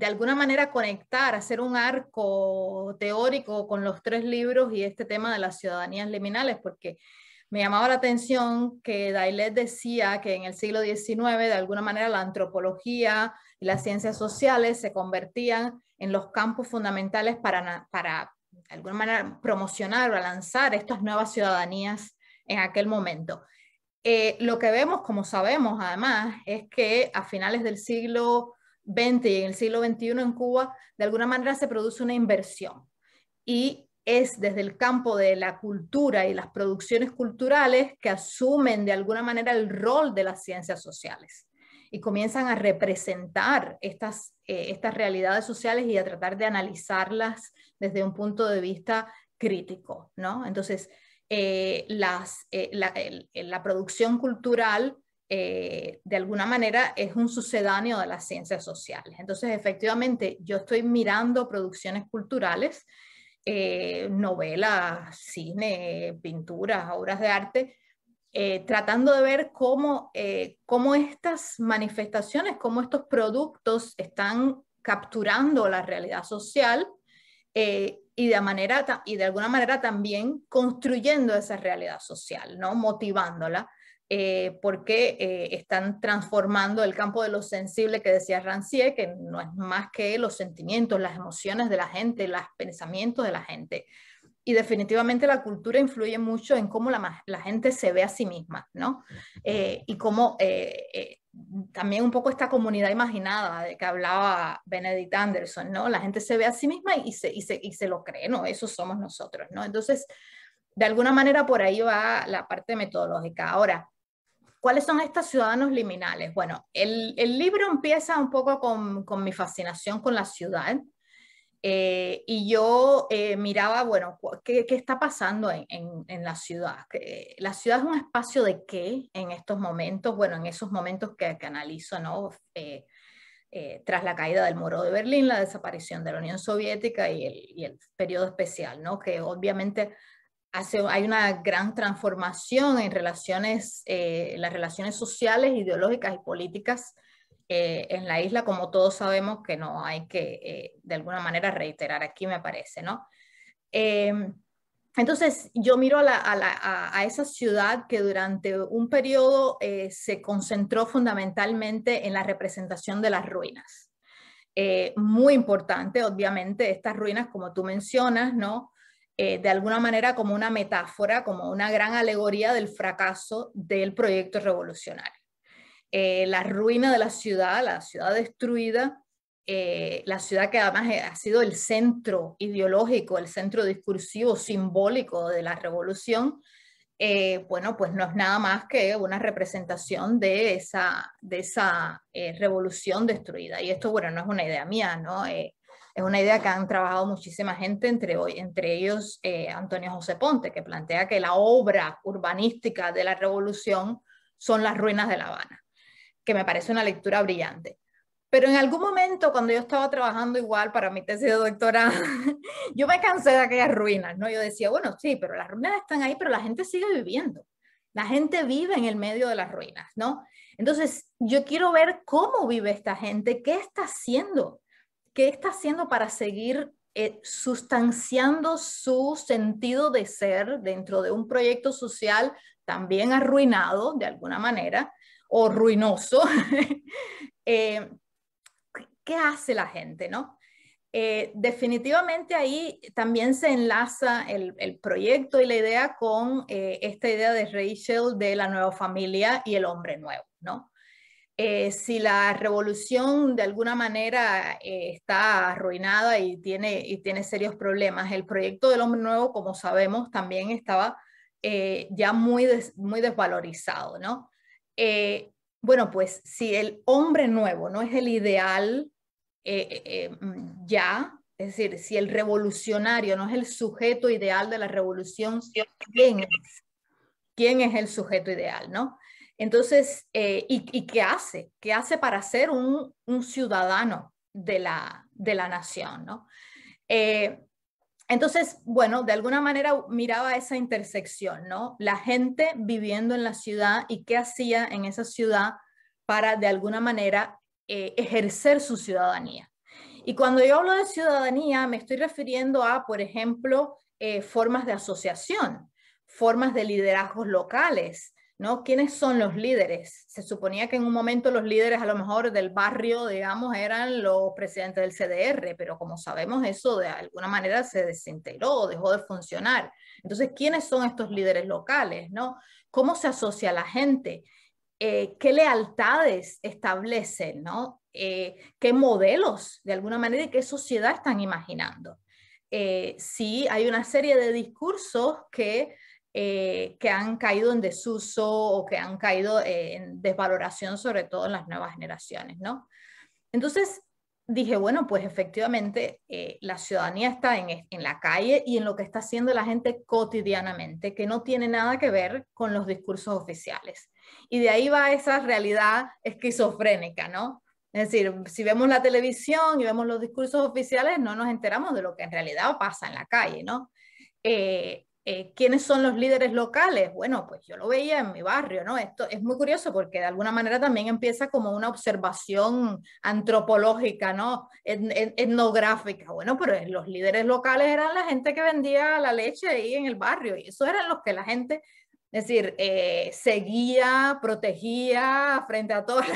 alguna manera conectar, hacer un arco teórico con los 3 libros y este tema de las ciudadanías liminales, porque me llamaba la atención que Daillet decía que en el siglo XIX, de alguna manera, la antropología y las ciencias sociales se convertían en los campos fundamentales para de alguna manera, promocionar o lanzar estas nuevas ciudadanías en aquel momento. Lo que vemos, como sabemos además, es que a finales del siglo XX y en el siglo XXI en Cuba, de alguna manera se produce una inversión. Y es desde el campo de la cultura y las producciones culturales que asumen de alguna manera el rol de las ciencias sociales y comienzan a representar estas realidades sociales y a tratar de analizarlas desde un punto de vista crítico, ¿no? Entonces, la producción cultural de alguna manera es un sucedáneo de las ciencias sociales. Entonces, efectivamente, yo estoy mirando producciones culturales, novelas, cine, pinturas, obras de arte, tratando de ver cómo estas manifestaciones, cómo estos productos están capturando la realidad social y de alguna manera también construyendo esa realidad social, ¿no? Motivándola, porque están transformando el campo de lo sensible que decía Rancière, que no es más que los sentimientos, las emociones de la gente, los pensamientos de la gente. Y definitivamente la cultura influye mucho en cómo la gente se ve a sí misma, ¿no? Y cómo también un poco esta comunidad imaginada de que hablaba Benedict Anderson, ¿no? La gente se ve a sí misma y se lo cree, ¿no? Eso somos nosotros, ¿no? Entonces, de alguna manera por ahí va la parte metodológica. Ahora, ¿cuáles son estos ciudadanos liminales? Bueno, el libro empieza un poco con mi fascinación con la ciudad. Y yo miraba, bueno, ¿qué está pasando en la ciudad? ¿La ciudad es un espacio de qué en estos momentos? Bueno, en esos momentos que analizo, ¿no? Tras la caída del muro de Berlín, la desaparición de la Unión Soviética y el periodo especial, ¿no? Que obviamente hay una gran transformación en las relaciones sociales, ideológicas y políticas en la isla, como todos sabemos, que no hay que de alguna manera reiterar aquí, me parece, ¿no? Entonces yo miro a esa ciudad que durante un periodo se concentró fundamentalmente en la representación de las ruinas. Muy importante, obviamente, estas ruinas, como tú mencionas, ¿no? De alguna manera como una metáfora, como una gran alegoría del fracaso del proyecto revolucionario. La ruina de la ciudad destruida, la ciudad que además ha sido el centro ideológico, el centro discursivo, simbólico de la revolución, bueno, pues no es nada más que una representación de esa revolución destruida. Y esto, bueno, no es una idea mía, ¿no? Es una idea que han trabajado muchísima gente, entre ellos Antonio José Ponte, que plantea que la obra urbanística de la revolución son las ruinas de La Habana, que me parece una lectura brillante. Pero en algún momento, cuando yo estaba trabajando igual para mi tesis de doctorado, yo me cansé de aquellas ruinas, ¿no? Yo decía, bueno, sí, pero las ruinas están ahí, pero la gente sigue viviendo. La gente vive en el medio de las ruinas, ¿no? Entonces, yo quiero ver cómo vive esta gente, qué está haciendo para seguir sustanciando su sentido de ser dentro de un proyecto social también arruinado, de alguna manera, o ruinoso. ¿Qué hace la gente, no? Definitivamente ahí también se enlaza el proyecto y la idea con esta idea de Rachel de la nueva familia y el hombre nuevo, ¿no? Si la revolución de alguna manera está arruinada y tiene serios problemas, el proyecto del hombre nuevo, como sabemos, también estaba ya muy desvalorizado, ¿no? Bueno, pues si el hombre nuevo no es el ideal ya, es decir, si el revolucionario no es el sujeto ideal de la revolución, ¿quién es? ¿Quién es el sujeto ideal, no? Entonces, ¿y qué hace? ¿Qué hace para ser un ciudadano de la nación, no? Entonces, bueno, de alguna manera miraba esa intersección, ¿no? La gente viviendo en la ciudad y qué hacía en esa ciudad para, de alguna manera, ejercer su ciudadanía. Y cuando yo hablo de ciudadanía, me estoy refiriendo a, por ejemplo, formas de asociación, formas de liderazgos locales, ¿no? ¿Quiénes son los líderes? Se suponía que en un momento los líderes a lo mejor del barrio, digamos, eran los presidentes del CDR, pero como sabemos eso de alguna manera se desintegró, dejó de funcionar. Entonces, ¿quiénes son estos líderes locales, no? ¿Cómo se asocia la gente? ¿Qué lealtades establecen, no? ¿Qué modelos, de alguna manera, y qué sociedad están imaginando? Sí, hay una serie de discursos que han caído en desuso o que han caído en desvaloración, sobre todo en las nuevas generaciones, ¿no? Entonces dije, bueno, pues efectivamente la ciudadanía está en la calle y en lo que está haciendo la gente cotidianamente, que no tiene nada que ver con los discursos oficiales. Y de ahí va esa realidad esquizofrénica, ¿no? Es decir, si vemos la televisión y vemos los discursos oficiales, no nos enteramos de lo que en realidad pasa en la calle, ¿no? ¿Quiénes son los líderes locales? Bueno, pues yo lo veía en mi barrio, ¿no? Esto es muy curioso porque de alguna manera también empieza como una observación antropológica, ¿no? Etnográfica. Bueno, pero los líderes locales eran la gente que vendía la leche ahí en el barrio y eso eran los que la gente, es decir, seguía, protegía frente a todas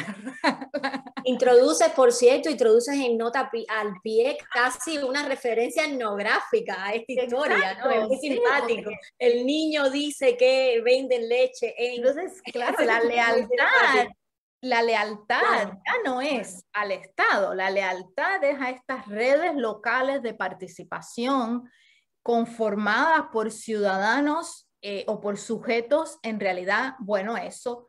Introduces, por cierto, introduces en nota al pie casi una referencia etnográfica a esta historia, Exacto, ¿no? Es muy sí, simpático. porque... El niño dice que venden leche en... Entonces, claro, la lealtad ya no es al Estado, la lealtad es a estas redes locales de participación conformadas por ciudadanos o por sujetos, en realidad, bueno, eso,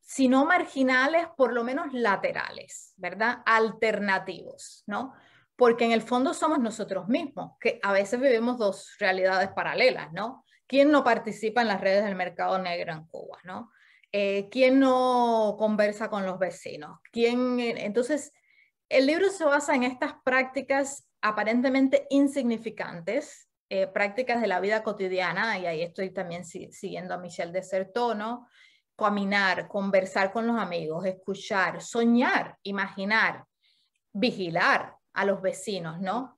si no marginales, por lo menos laterales, ¿verdad? Alternativos, ¿no? Porque en el fondo somos nosotros mismos, que a veces vivimos dos realidades paralelas, ¿no? ¿Quién no participa en las redes del mercado negro en Cuba, ¿no? ¿Quién no conversa con los vecinos? Entonces, el libro se basa en estas prácticas aparentemente insignificantes, prácticas de la vida cotidiana, y ahí estoy también siguiendo a Michel Desserteau, ¿no? Caminar, conversar con los amigos, escuchar, soñar, imaginar, vigilar a los vecinos, ¿no?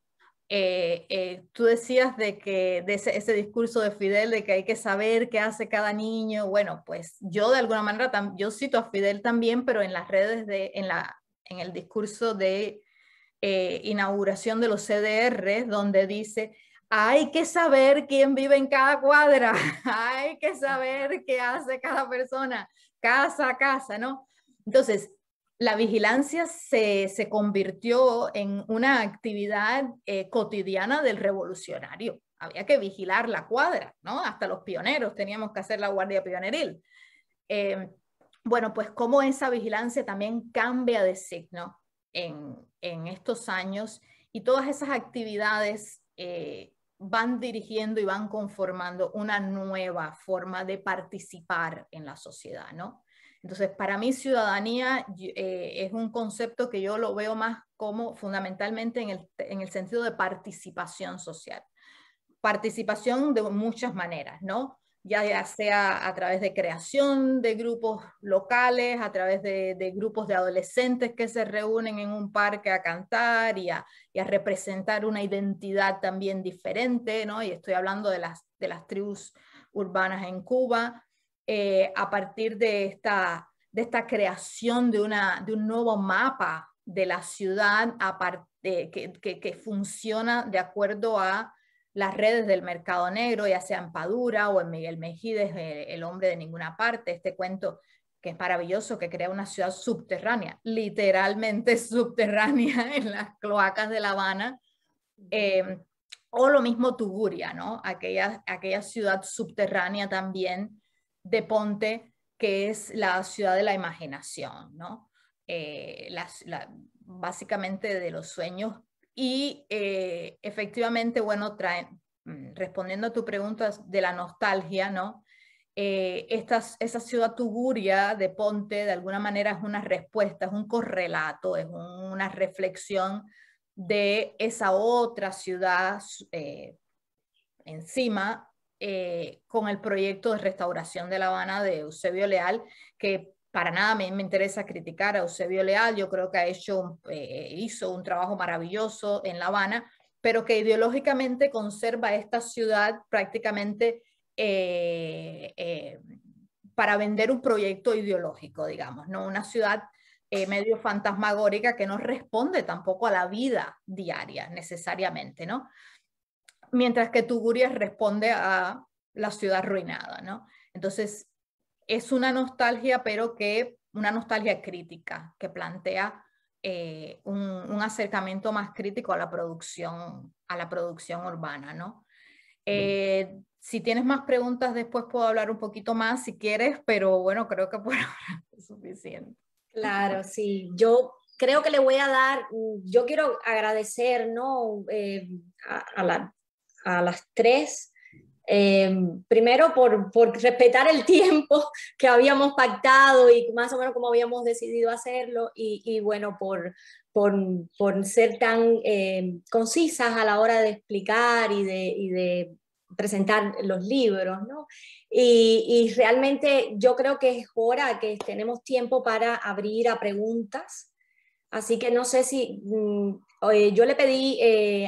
Tú decías de que de ese discurso de Fidel de que hay que saber qué hace cada niño. Bueno, pues yo de alguna manera yo cito a Fidel también, pero en las redes en el discurso de inauguración de los CDR, donde dice: hay que saber quién vive en cada cuadra, hay que saber qué hace cada persona, casa a casa, ¿no? Entonces, la vigilancia se convirtió en una actividad cotidiana del revolucionario. Había que vigilar la cuadra, ¿no? Hasta los pioneros teníamos que hacer la guardia pioneril. Bueno, pues cómo esa vigilancia también cambia de signo en estos años y todas esas actividades van dirigiendo y van conformando una nueva forma de participar en la sociedad, ¿no? Entonces, para mí ciudadanía es un concepto que yo lo veo más como fundamentalmente en el sentido de participación social. Participación de muchas maneras, ¿no? Ya sea a través de creación de grupos locales, a través de grupos de adolescentes que se reúnen en un parque a cantar y a representar una identidad también diferente, ¿no? Y estoy hablando de las tribus urbanas en Cuba, a partir de esta creación de un nuevo mapa de la ciudad que funciona de acuerdo a las redes del mercado negro, ya sea en Padura o en Miguel Mejídez, El hombre de ninguna parte, este cuento que es maravilloso, que crea una ciudad subterránea, literalmente subterránea en las cloacas de La Habana, o lo mismo Tuguria, ¿no? Aquella ciudad subterránea también de Ponte, que es la ciudad de la imaginación, ¿no? Básicamente de los sueños. Y efectivamente, bueno, respondiendo a tu pregunta de la nostalgia, ¿no? Esa ciudad Tuguria de Ponte de alguna manera es una respuesta, es un correlato, es una reflexión de esa otra ciudad encima, con el proyecto de restauración de La Habana de Eusebio Leal, que para nada me interesa criticar a Eusebio Leal. Yo creo que hizo un trabajo maravilloso en La Habana, pero que ideológicamente conserva esta ciudad prácticamente para vender un proyecto ideológico, digamos, ¿no? Una ciudad medio fantasmagórica que no responde tampoco a la vida diaria necesariamente, ¿no? Mientras que Tugurias responde a la ciudad arruinada, ¿no? Entonces, es una nostalgia, pero una nostalgia crítica, que plantea un acercamiento más crítico a la producción urbana, ¿no? Si tienes más preguntas, después puedo hablar un poquito más si quieres, pero bueno, creo que por ahora es suficiente. Claro, sí. Yo creo que le voy a dar, yo quiero agradecer, ¿no? A las tres, primero por respetar el tiempo que habíamos pactado y más o menos como habíamos decidido hacerlo, y bueno, por ser tan concisas a la hora de explicar y de presentar los libros, ¿no? Y realmente yo creo que es hora que tenemos tiempo para abrir a preguntas. Así que no sé si yo le pedí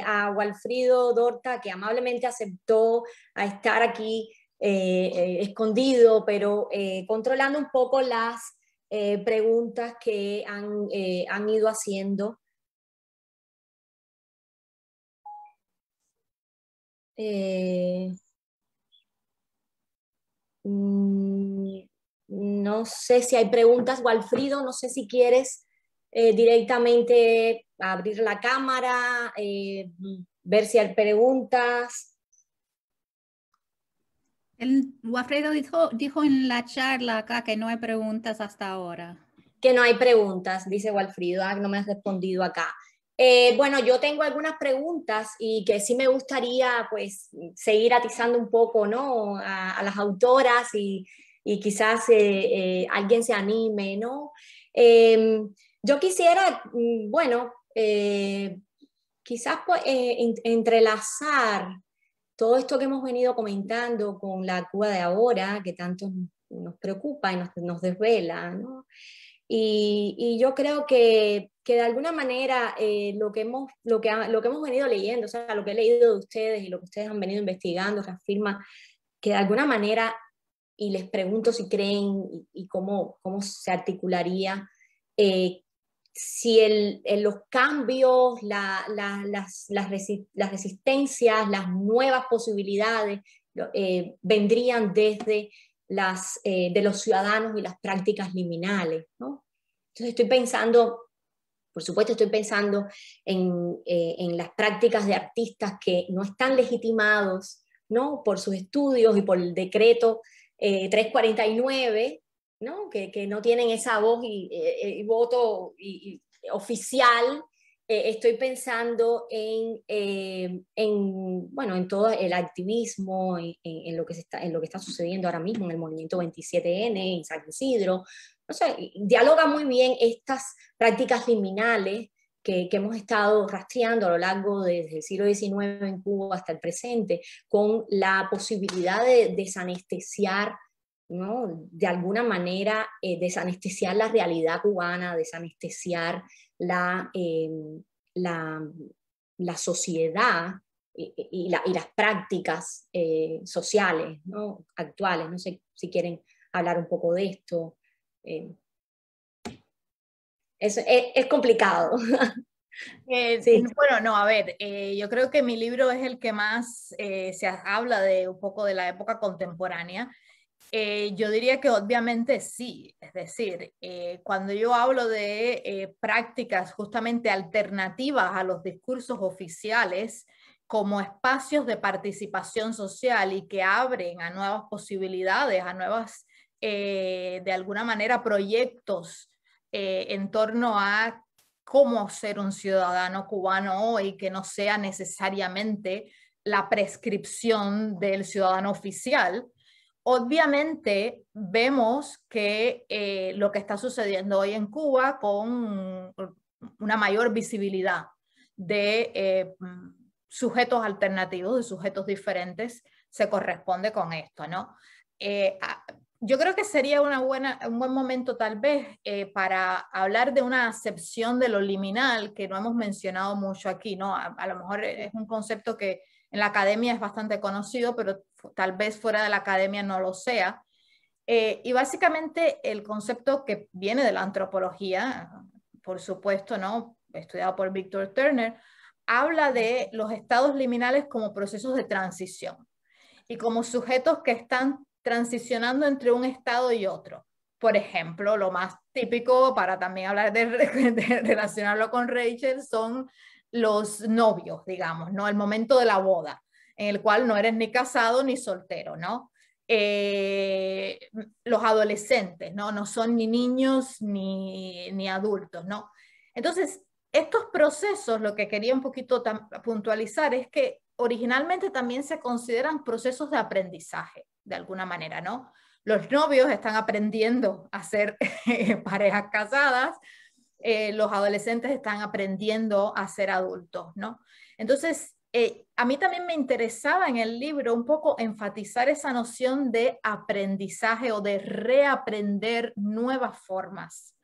a Walfrido Dorta, que amablemente aceptó a estar aquí escondido, pero controlando un poco las preguntas que han ido haciendo. No sé si hay preguntas. Walfrido, no sé si quieres directamente abrir la cámara, ver si hay preguntas. Walfrido dijo en la charla acá que no hay preguntas hasta ahora. Que no hay preguntas, dice Walfrido, no me has respondido acá. Bueno, yo tengo algunas preguntas y que sí me gustaría pues seguir atizando un poco, ¿no? A las autoras y quizás alguien se anime, ¿no? Yo quisiera, bueno, quizás pues, entrelazar todo esto que hemos venido comentando con la Cuba de ahora, que tanto nos preocupa y nos desvela, ¿no? Y yo creo que de alguna manera lo que hemos venido leyendo, o sea, lo que he leído de ustedes y lo que ustedes han venido investigando, reafirma que de alguna manera, y les pregunto si creen y cómo se articularía, si los cambios, las resistencias, las nuevas posibilidades vendrían desde de los ciudadanos y las prácticas liminales, ¿no? Entonces estoy pensando, por supuesto estoy pensando en las prácticas de artistas que no están legitimados, ¿no? Por sus estudios y por el decreto 349, ¿no? Que no tienen esa voz y voto oficial. Estoy pensando bueno, en todo el activismo, en lo que está sucediendo ahora mismo en el movimiento 27N, en San Isidro. No sé, dialoga muy bien estas prácticas liminales que hemos estado rastreando a lo largo desde el siglo XIX en Cuba hasta el presente, con la posibilidad de desanestesiar, ¿no? De alguna manera, desanestesiar la realidad cubana, desanestesiar la sociedad y las prácticas sociales, ¿no? Actuales. No sé si quieren hablar un poco de esto. Es complicado. Sí. Bueno, no, a ver, yo creo que mi libro es el que más se habla de un poco de la época contemporánea. Yo diría que obviamente sí, es decir, cuando yo hablo de prácticas justamente alternativas a los discursos oficiales como espacios de participación social y que abren a nuevas posibilidades, a nuevas, de alguna manera, proyectos en torno a cómo ser un ciudadano cubano hoy, que no sea necesariamente la prescripción del ciudadano oficial. Obviamente vemos que lo que está sucediendo hoy en Cuba con una mayor visibilidad de sujetos alternativos, de sujetos diferentes, se corresponde con esto, ¿no? Yo creo que sería un buen momento tal vez para hablar de una acepción de lo liminal que no hemos mencionado mucho aquí, ¿no? A lo mejor es un concepto que en la academia es bastante conocido, pero tal vez fuera de la academia no lo sea. Y básicamente el concepto que viene de la antropología, por supuesto, ¿no? Estudiado por Victor Turner, habla de los estados liminales como procesos de transición y como sujetos que están transicionando entre un estado y otro. Por ejemplo, lo más típico para también hablar de relacionarlo con Rachel son los novios, digamos, ¿no? El momento de la boda, en el cual no eres ni casado ni soltero, ¿no? Los adolescentes, ¿no? No son ni niños ni adultos, ¿no? Entonces, estos procesos, lo que quería un poquito puntualizar es que originalmente también se consideran procesos de aprendizaje, de alguna manera, ¿no? Los novios están aprendiendo a ser parejas casadas, los adolescentes están aprendiendo a ser adultos, ¿no? Entonces, a mí también me interesaba en el libro un poco enfatizar esa noción de aprendizaje o de reaprender nuevas formas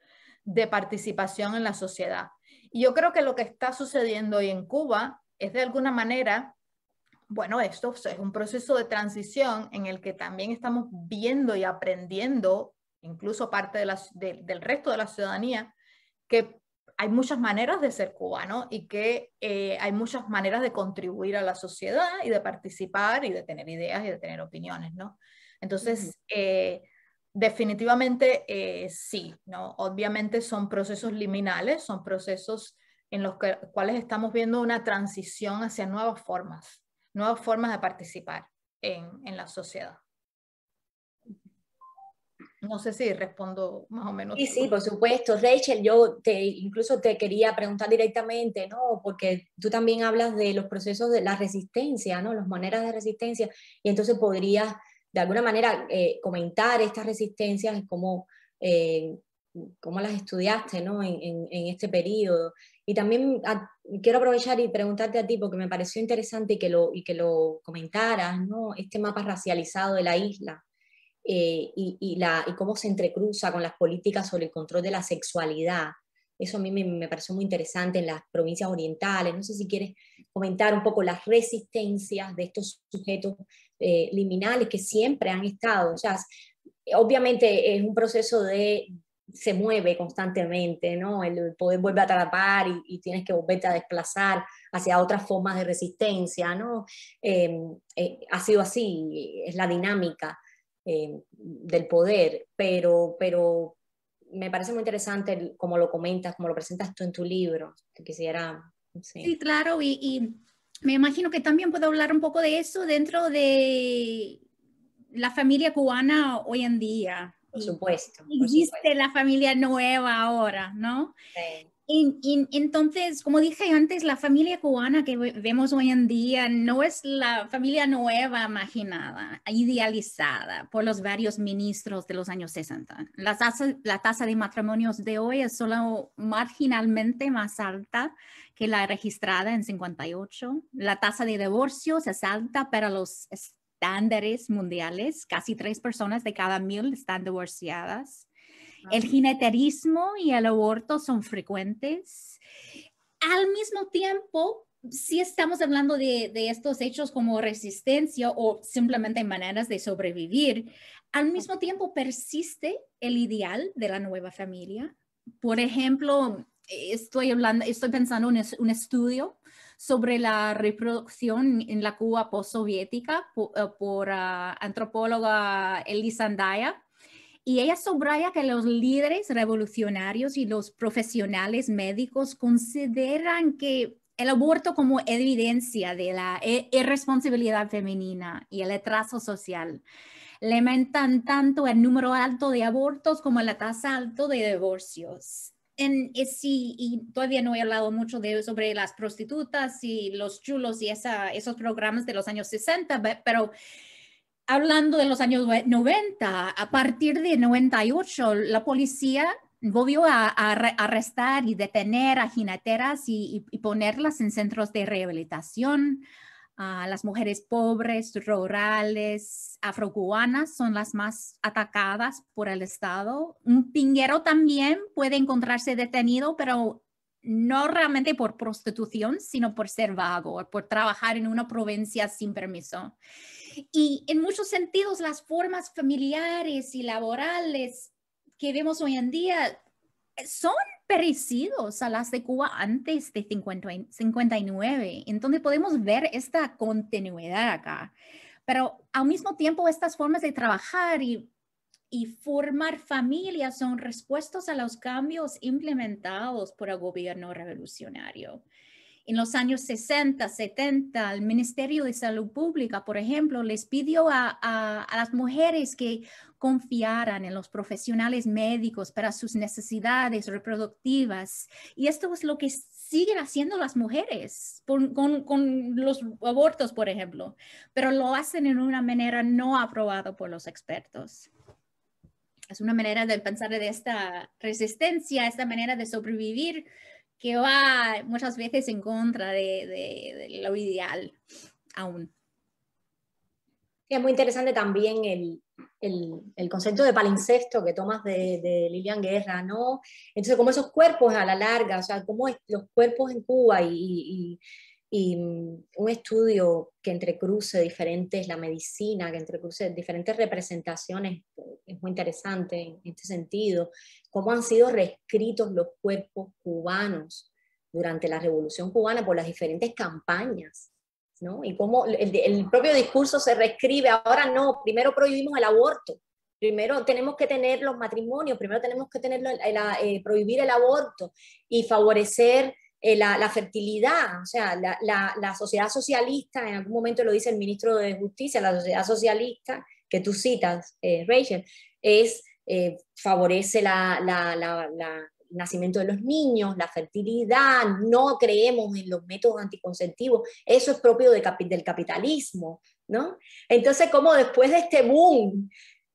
de participación en la sociedad. Y yo creo que lo que está sucediendo hoy en Cuba es de alguna manera, bueno, esto es un proceso de transición en el que también estamos viendo y aprendiendo, incluso parte del resto de la ciudadanía, que hay muchas maneras de ser cubano y que hay muchas maneras de contribuir a la sociedad y de participar y de tener ideas y de tener opiniones, ¿no? Entonces, definitivamente sí, ¿no? Obviamente son procesos liminales, son procesos en los cuales estamos viendo una transición hacia nuevas formas de participar en la sociedad. No sé si respondo más o menos. Sí, por supuesto. Rachel, yo incluso te quería preguntar directamente, ¿no? Porque tú también hablas de los procesos de la resistencia, ¿no? Las maneras de resistencia, y entonces podrías, de alguna manera, comentar estas resistencias y cómo las estudiaste, ¿no? En este periodo. Y también quiero aprovechar y preguntarte a ti, porque me pareció interesante y que lo comentaras, ¿no? Este mapa racializado de la isla. Y cómo se entrecruza con las políticas sobre el control de la sexualidad. Eso a mí me pareció muy interesante en las provincias orientales. No sé si quieres comentar un poco las resistencias de estos sujetos liminales que siempre han estado. O sea, obviamente es un proceso se mueve constantemente, ¿no? El poder vuelve a atrapar y tienes que volverte a desplazar hacia otras formas de resistencia, ¿no? Ha sido así, es la dinámica del poder, pero me parece muy interesante cómo lo comentas, cómo lo presentas tú en tu libro. Te quisiera... Sí, claro, y me imagino que también puedo hablar un poco de eso dentro de la familia cubana hoy en día. Por supuesto. Existe la familia nueva ahora, ¿no? Sí. Entonces, como dije antes, la familia cubana que vemos hoy en día no es la familia nueva imaginada, idealizada por los varios ministros de los años 60. La tasa de matrimonios de hoy es solo marginalmente más alta que la registrada en 58. La tasa de divorcios es alta para los estándares mundiales. Casi 3 personas de cada 1000 están divorciadas. El jineterismo y el aborto son frecuentes. Al mismo tiempo, si estamos hablando de estos hechos como resistencia o simplemente maneras de sobrevivir, al mismo tiempo persiste el ideal de la nueva familia. Por ejemplo, estoy pensando en un estudio sobre la reproducción en la Cuba postsoviética por antropóloga Elisa Andaya. Y ella subraya que los líderes revolucionarios y los profesionales médicos consideran que el aborto como evidencia de la irresponsabilidad femenina y el atraso social. Lamentan tanto el número alto de abortos como la tasa alta de divorcios. Y todavía no he hablado mucho sobre las prostitutas y los chulos y esos programas de los años 60, pero hablando de los años 90, a partir de 98, la policía volvió a arrestar y detener a jineteras y ponerlas en centros de rehabilitación. Las mujeres pobres, rurales, afrocubanas son las más atacadas por el Estado. Un pinguero también puede encontrarse detenido, pero no realmente por prostitución, sino por ser vago, por trabajar en una provincia sin permiso. Y en muchos sentidos, las formas familiares y laborales que vemos hoy en día son parecidos a las de Cuba antes de 59. Entonces podemos ver esta continuidad acá. Pero al mismo tiempo, estas formas de trabajar y formar familias son respuestas a los cambios implementados por el gobierno revolucionario. En los años 60, 70, el Ministerio de Salud Pública, por ejemplo, les pidió a las mujeres que confiaran en los profesionales médicos para sus necesidades reproductivas. Y esto es lo que siguen haciendo las mujeres con los abortos, por ejemplo, pero lo hacen en una manera no aprobada por los expertos. Es una manera de pensar de esta resistencia, esta manera de sobrevivir que va muchas veces en contra de lo ideal aún. Es muy interesante también el concepto de palincesto que tomas de Lilian Guerra, ¿no? Entonces, como esos cuerpos a la larga, o sea, como los cuerpos en Cuba y un estudio que entrecruce diferentes, la medicina, que entrecruce diferentes representaciones, es muy interesante en este sentido, cómo han sido reescritos los cuerpos cubanos durante la Revolución Cubana por las diferentes campañas, ¿no? Y cómo el propio discurso se reescribe, ahora no, primero prohibimos el aborto, primero tenemos que tener los matrimonios, primero tenemos que tener prohibir el aborto y favorecer la fertilidad. O sea, la sociedad socialista, en algún momento lo dice el ministro de Justicia, la sociedad socialista, que tú citas, Rachel, favorece el nacimiento de los niños, la fertilidad, no creemos en los métodos anticonceptivos, eso es propio del capitalismo, ¿no? Entonces, como después de este boom,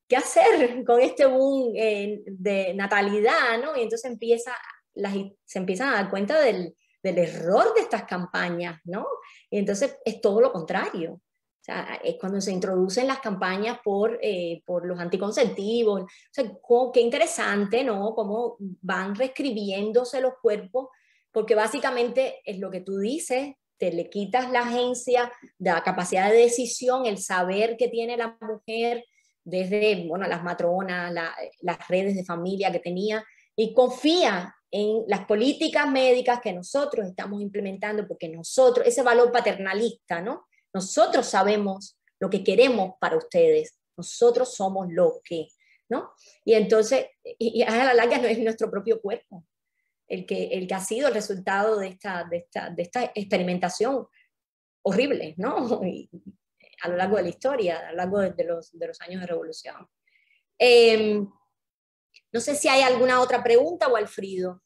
¿qué hacer con este boom de natalidad, ¿no? Y entonces se empiezan a dar cuenta del error de estas campañas, ¿no? Y entonces es todo lo contrario. O sea, es cuando se introducen las campañas por los anticonceptivos. O sea, qué interesante, ¿no? Cómo van reescribiéndose los cuerpos, porque básicamente es lo que tú dices, te le quitas la agencia, la capacidad de decisión, el saber que tiene la mujer, desde, bueno, las matronas, las redes de familia que tenía, y confía en las políticas médicas que nosotros estamos implementando, porque nosotros, ese valor paternalista, ¿no? Nosotros sabemos lo que queremos para ustedes, nosotros somos los que, ¿no? Y entonces, y a la larga no es nuestro propio cuerpo el que ha sido el resultado de esta experimentación horrible, ¿no? Y a lo largo de la historia, a lo largo de los años de revolución. No sé si hay alguna otra pregunta, Walfrido.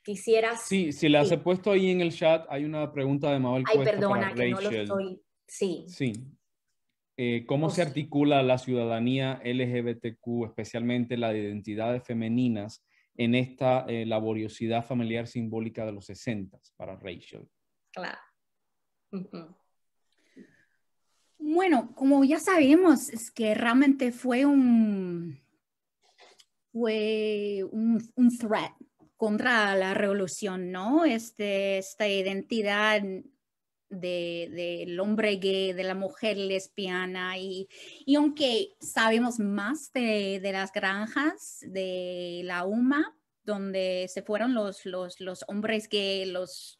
Quisieras... Sí, si las he puesto ahí en el chat, hay una pregunta de Mabel Cuesta. Ay, perdona, para que Rachel. no lo estoy... Sí. Sí. ¿Cómo se articula la ciudadanía LGBTQ, especialmente la de identidades femeninas, en esta laboriosidad familiar simbólica de los 60 para Rachel? Claro. Uh-huh. Bueno, como ya sabemos, es que realmente fue un threat contra la revolución, ¿no? Esta identidad del hombre gay, de la mujer lesbiana, y aunque sabemos más de las granjas de la UMA, donde se fueron los hombres gay, los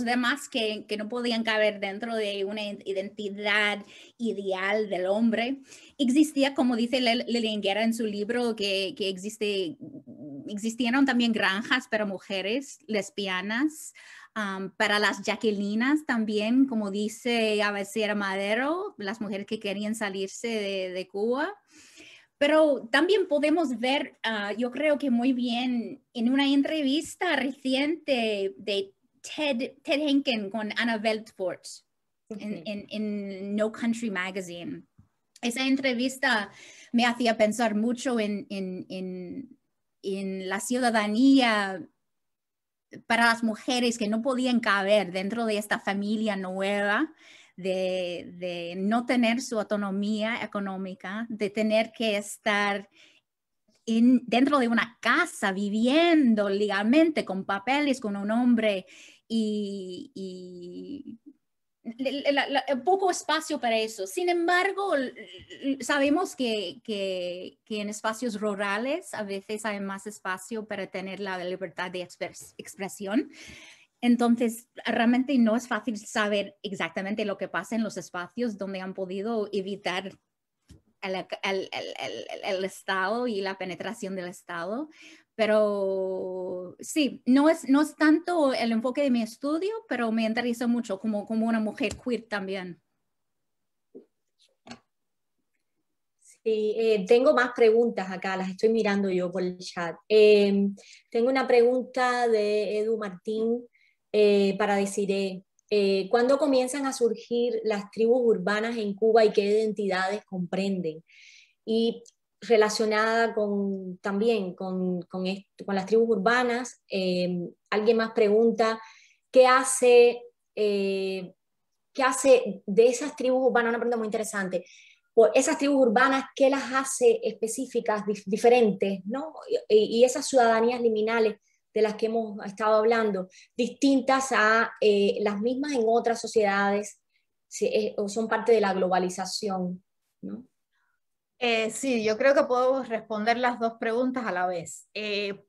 demás que no podían caber dentro de una identidad ideal del hombre, existía, como dice Lilian Guerra en su libro, que existieron también granjas para mujeres lesbianas, para las jaquelinas también, como dice Abasera Madero, las mujeres que querían salirse de Cuba. Pero también podemos ver, yo creo que muy bien, en una entrevista reciente de Ted Henkin con Anna Veltfort en No Country Magazine. Esa entrevista me hacía pensar mucho en en la ciudadanía para las mujeres que no podían caber dentro de esta familia nueva, de no tener su autonomía económica, de tener que estar dentro de una casa viviendo legalmente con papeles, con un hombre y poco espacio para eso. Sin embargo, sabemos que en espacios rurales a veces hay más espacio para tener la libertad de expresión. Entonces, realmente no es fácil saber exactamente lo que pasa en los espacios donde han podido evitar el Estado y la penetración del Estado. Pero sí, no es tanto el enfoque de mi estudio, pero me interesa mucho como una mujer queer también. Sí, tengo más preguntas acá, las estoy mirando yo por el chat. Tengo una pregunta de Edu Martín para Desiree. ¿Cuándo comienzan a surgir las tribus urbanas en Cuba y qué identidades comprenden? Y relacionada también con las tribus urbanas, alguien más pregunta, ¿qué hace de esas tribus urbanas? Una pregunta muy interesante. Por esas tribus urbanas, ¿qué las hace específicas, diferentes, ¿no? Y esas ciudadanías liminales de las que hemos estado hablando, distintas a las mismas en otras sociedades, o son parte de la globalización, ¿no? Sí, yo creo que puedo responder las dos preguntas a la vez.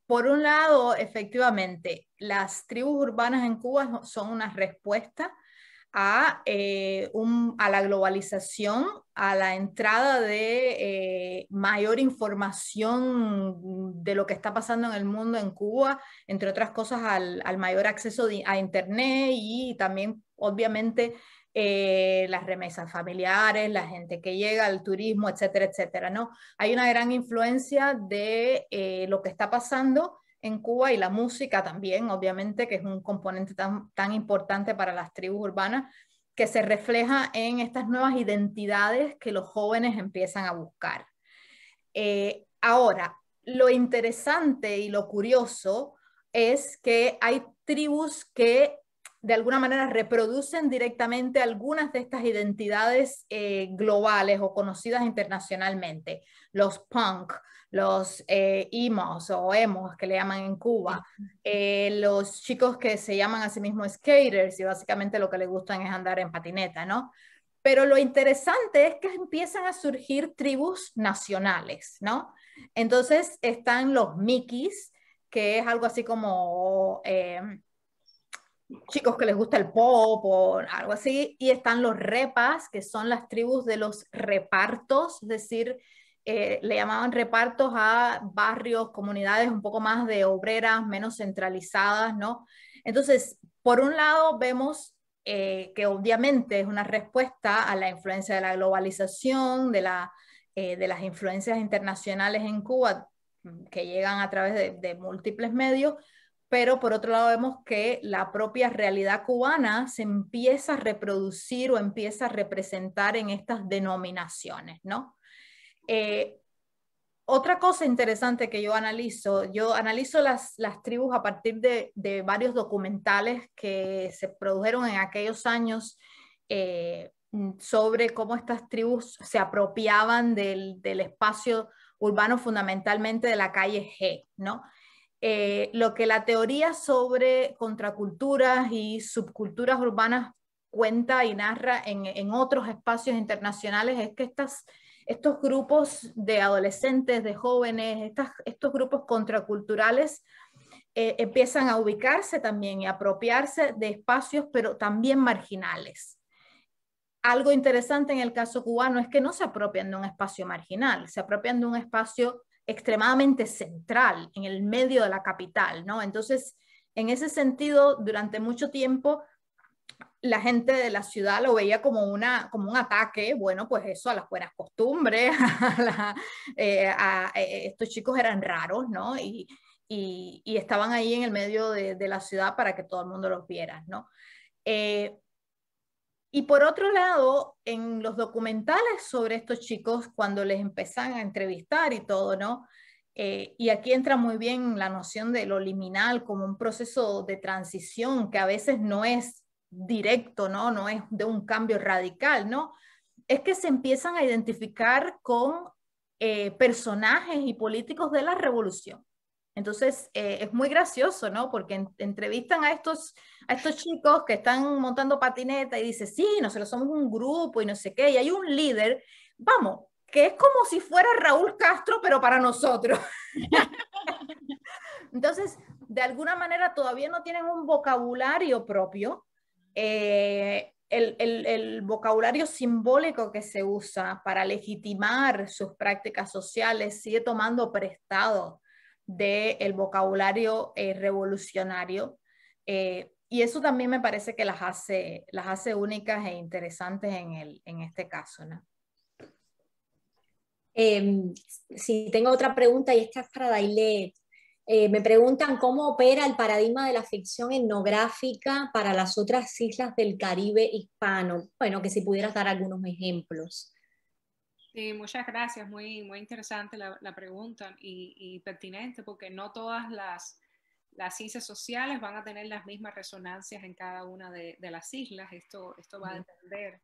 Por un lado, efectivamente, las tribus urbanas en Cuba son una respuesta a la globalización, a la entrada de mayor información de lo que está pasando en el mundo en Cuba, entre otras cosas al mayor acceso a Internet y también, obviamente, las remesas familiares, la gente que llega, el turismo, etcétera, etcétera, ¿no? Hay una gran influencia de lo que está pasando en Cuba y la música también, obviamente, que es un componente tan importante para las tribus urbanas, que se refleja en estas nuevas identidades que los jóvenes empiezan a buscar. Ahora, lo interesante y lo curioso es que hay tribus que de alguna manera reproducen directamente algunas de estas identidades globales o conocidas internacionalmente. Los punk, los emos o emos que le llaman en Cuba, los chicos que se llaman a sí mismos skaters y básicamente lo que les gustan es andar en patineta, ¿no? Pero lo interesante es que empiezan a surgir tribus nacionales, ¿no? Entonces están los Mickeys, que es algo así como chicos que les gusta el pop o algo así, y están los repas, que son las tribus de los repartos, es decir, le llamaban repartos a barrios, comunidades un poco más de obreras, menos centralizadas, ¿no? Entonces, por un lado vemos que obviamente es una respuesta a la influencia de la globalización, de las influencias internacionales en Cuba, que llegan a través de múltiples medios, pero por otro lado vemos que la propia realidad cubana se empieza a reproducir o empieza a representar en estas denominaciones, ¿no? Otra cosa interesante que yo analizo las tribus a partir de varios documentales que se produjeron en aquellos años sobre cómo estas tribus se apropiaban del espacio urbano, fundamentalmente de la calle G, ¿no? Lo que la teoría sobre contraculturas y subculturas urbanas cuenta y narra en otros espacios internacionales es que estos grupos de adolescentes, de jóvenes, estos grupos contraculturales empiezan a ubicarse también y apropiarse de espacios, pero también marginales. Algo interesante en el caso cubano es que no se apropian de un espacio marginal, se apropian de un espacio extremadamente central, en el medio de la capital, ¿no? Entonces, en ese sentido, durante mucho tiempo, la gente de la ciudad lo veía como un ataque, bueno, pues eso, a las buenas costumbres, estos chicos eran raros, ¿no? Y estaban ahí en el medio de la ciudad para que todo el mundo los viera, ¿no? Y por otro lado, en los documentales sobre estos chicos, cuando les empiezan a entrevistar y todo, ¿no? Y aquí entra muy bien la noción de lo liminal como un proceso de transición que a veces no es directo, ¿no? No es de un cambio radical, ¿no? Es que se empiezan a identificar con personajes y políticos de la revolución. Entonces, es muy gracioso, ¿no? Porque entrevistan a estos chicos que están montando patineta y dicen, sí, nosotros somos un grupo y no sé qué, y hay un líder, vamos, que es como si fuera Raúl Castro, pero para nosotros. Entonces, de alguna manera todavía no tienen un vocabulario propio. El vocabulario simbólico que se usa para legitimar sus prácticas sociales sigue tomando prestado del vocabulario revolucionario. Y eso también me parece que las hace únicas e interesantes en este caso, ¿no? Sí, tengo otra pregunta y esta es para Dailet. Me preguntan cómo opera el paradigma de la ficción etnográfica para las otras islas del Caribe hispano. Bueno, que si pudieras dar algunos ejemplos. Sí, muchas gracias. Muy, muy interesante la pregunta y pertinente, porque no todas las ciencias sociales van a tener las mismas resonancias en cada una de las islas. Esto va a depender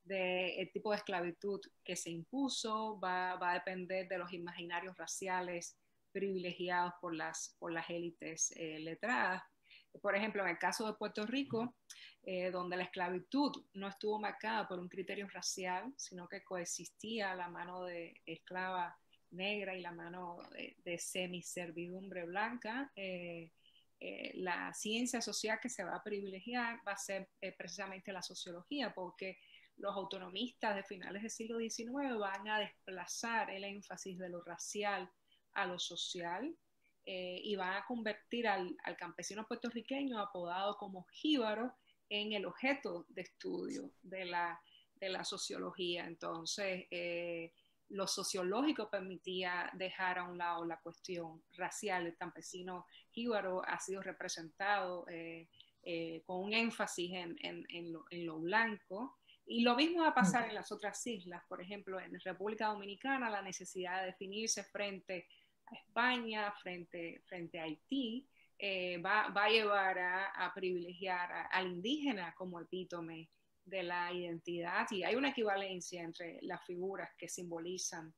del tipo de esclavitud que se impuso, va a depender de los imaginarios raciales privilegiados por las élites letradas. Por ejemplo, en el caso de Puerto Rico, donde la esclavitud no estuvo marcada por un criterio racial, sino que coexistía la mano de esclava negra y la mano de semiservidumbre blanca, la ciencia social que se va a privilegiar va a ser precisamente la sociología, porque los autonomistas de finales del siglo XIX van a desplazar el énfasis de lo racial a lo social, y van a convertir al campesino puertorriqueño apodado como jíbaro en el objeto de estudio de la sociología. Entonces, lo sociológico permitía dejar a un lado la cuestión racial. El campesino jíbaro ha sido representado con un énfasis en lo blanco. Y lo mismo va a pasar en las otras islas. Por ejemplo, en República Dominicana, la necesidad de definirse frente a España, frente a Haití, va a llevar a privilegiar al indígena como epítome de la identidad, y hay una equivalencia entre las figuras que simbolizan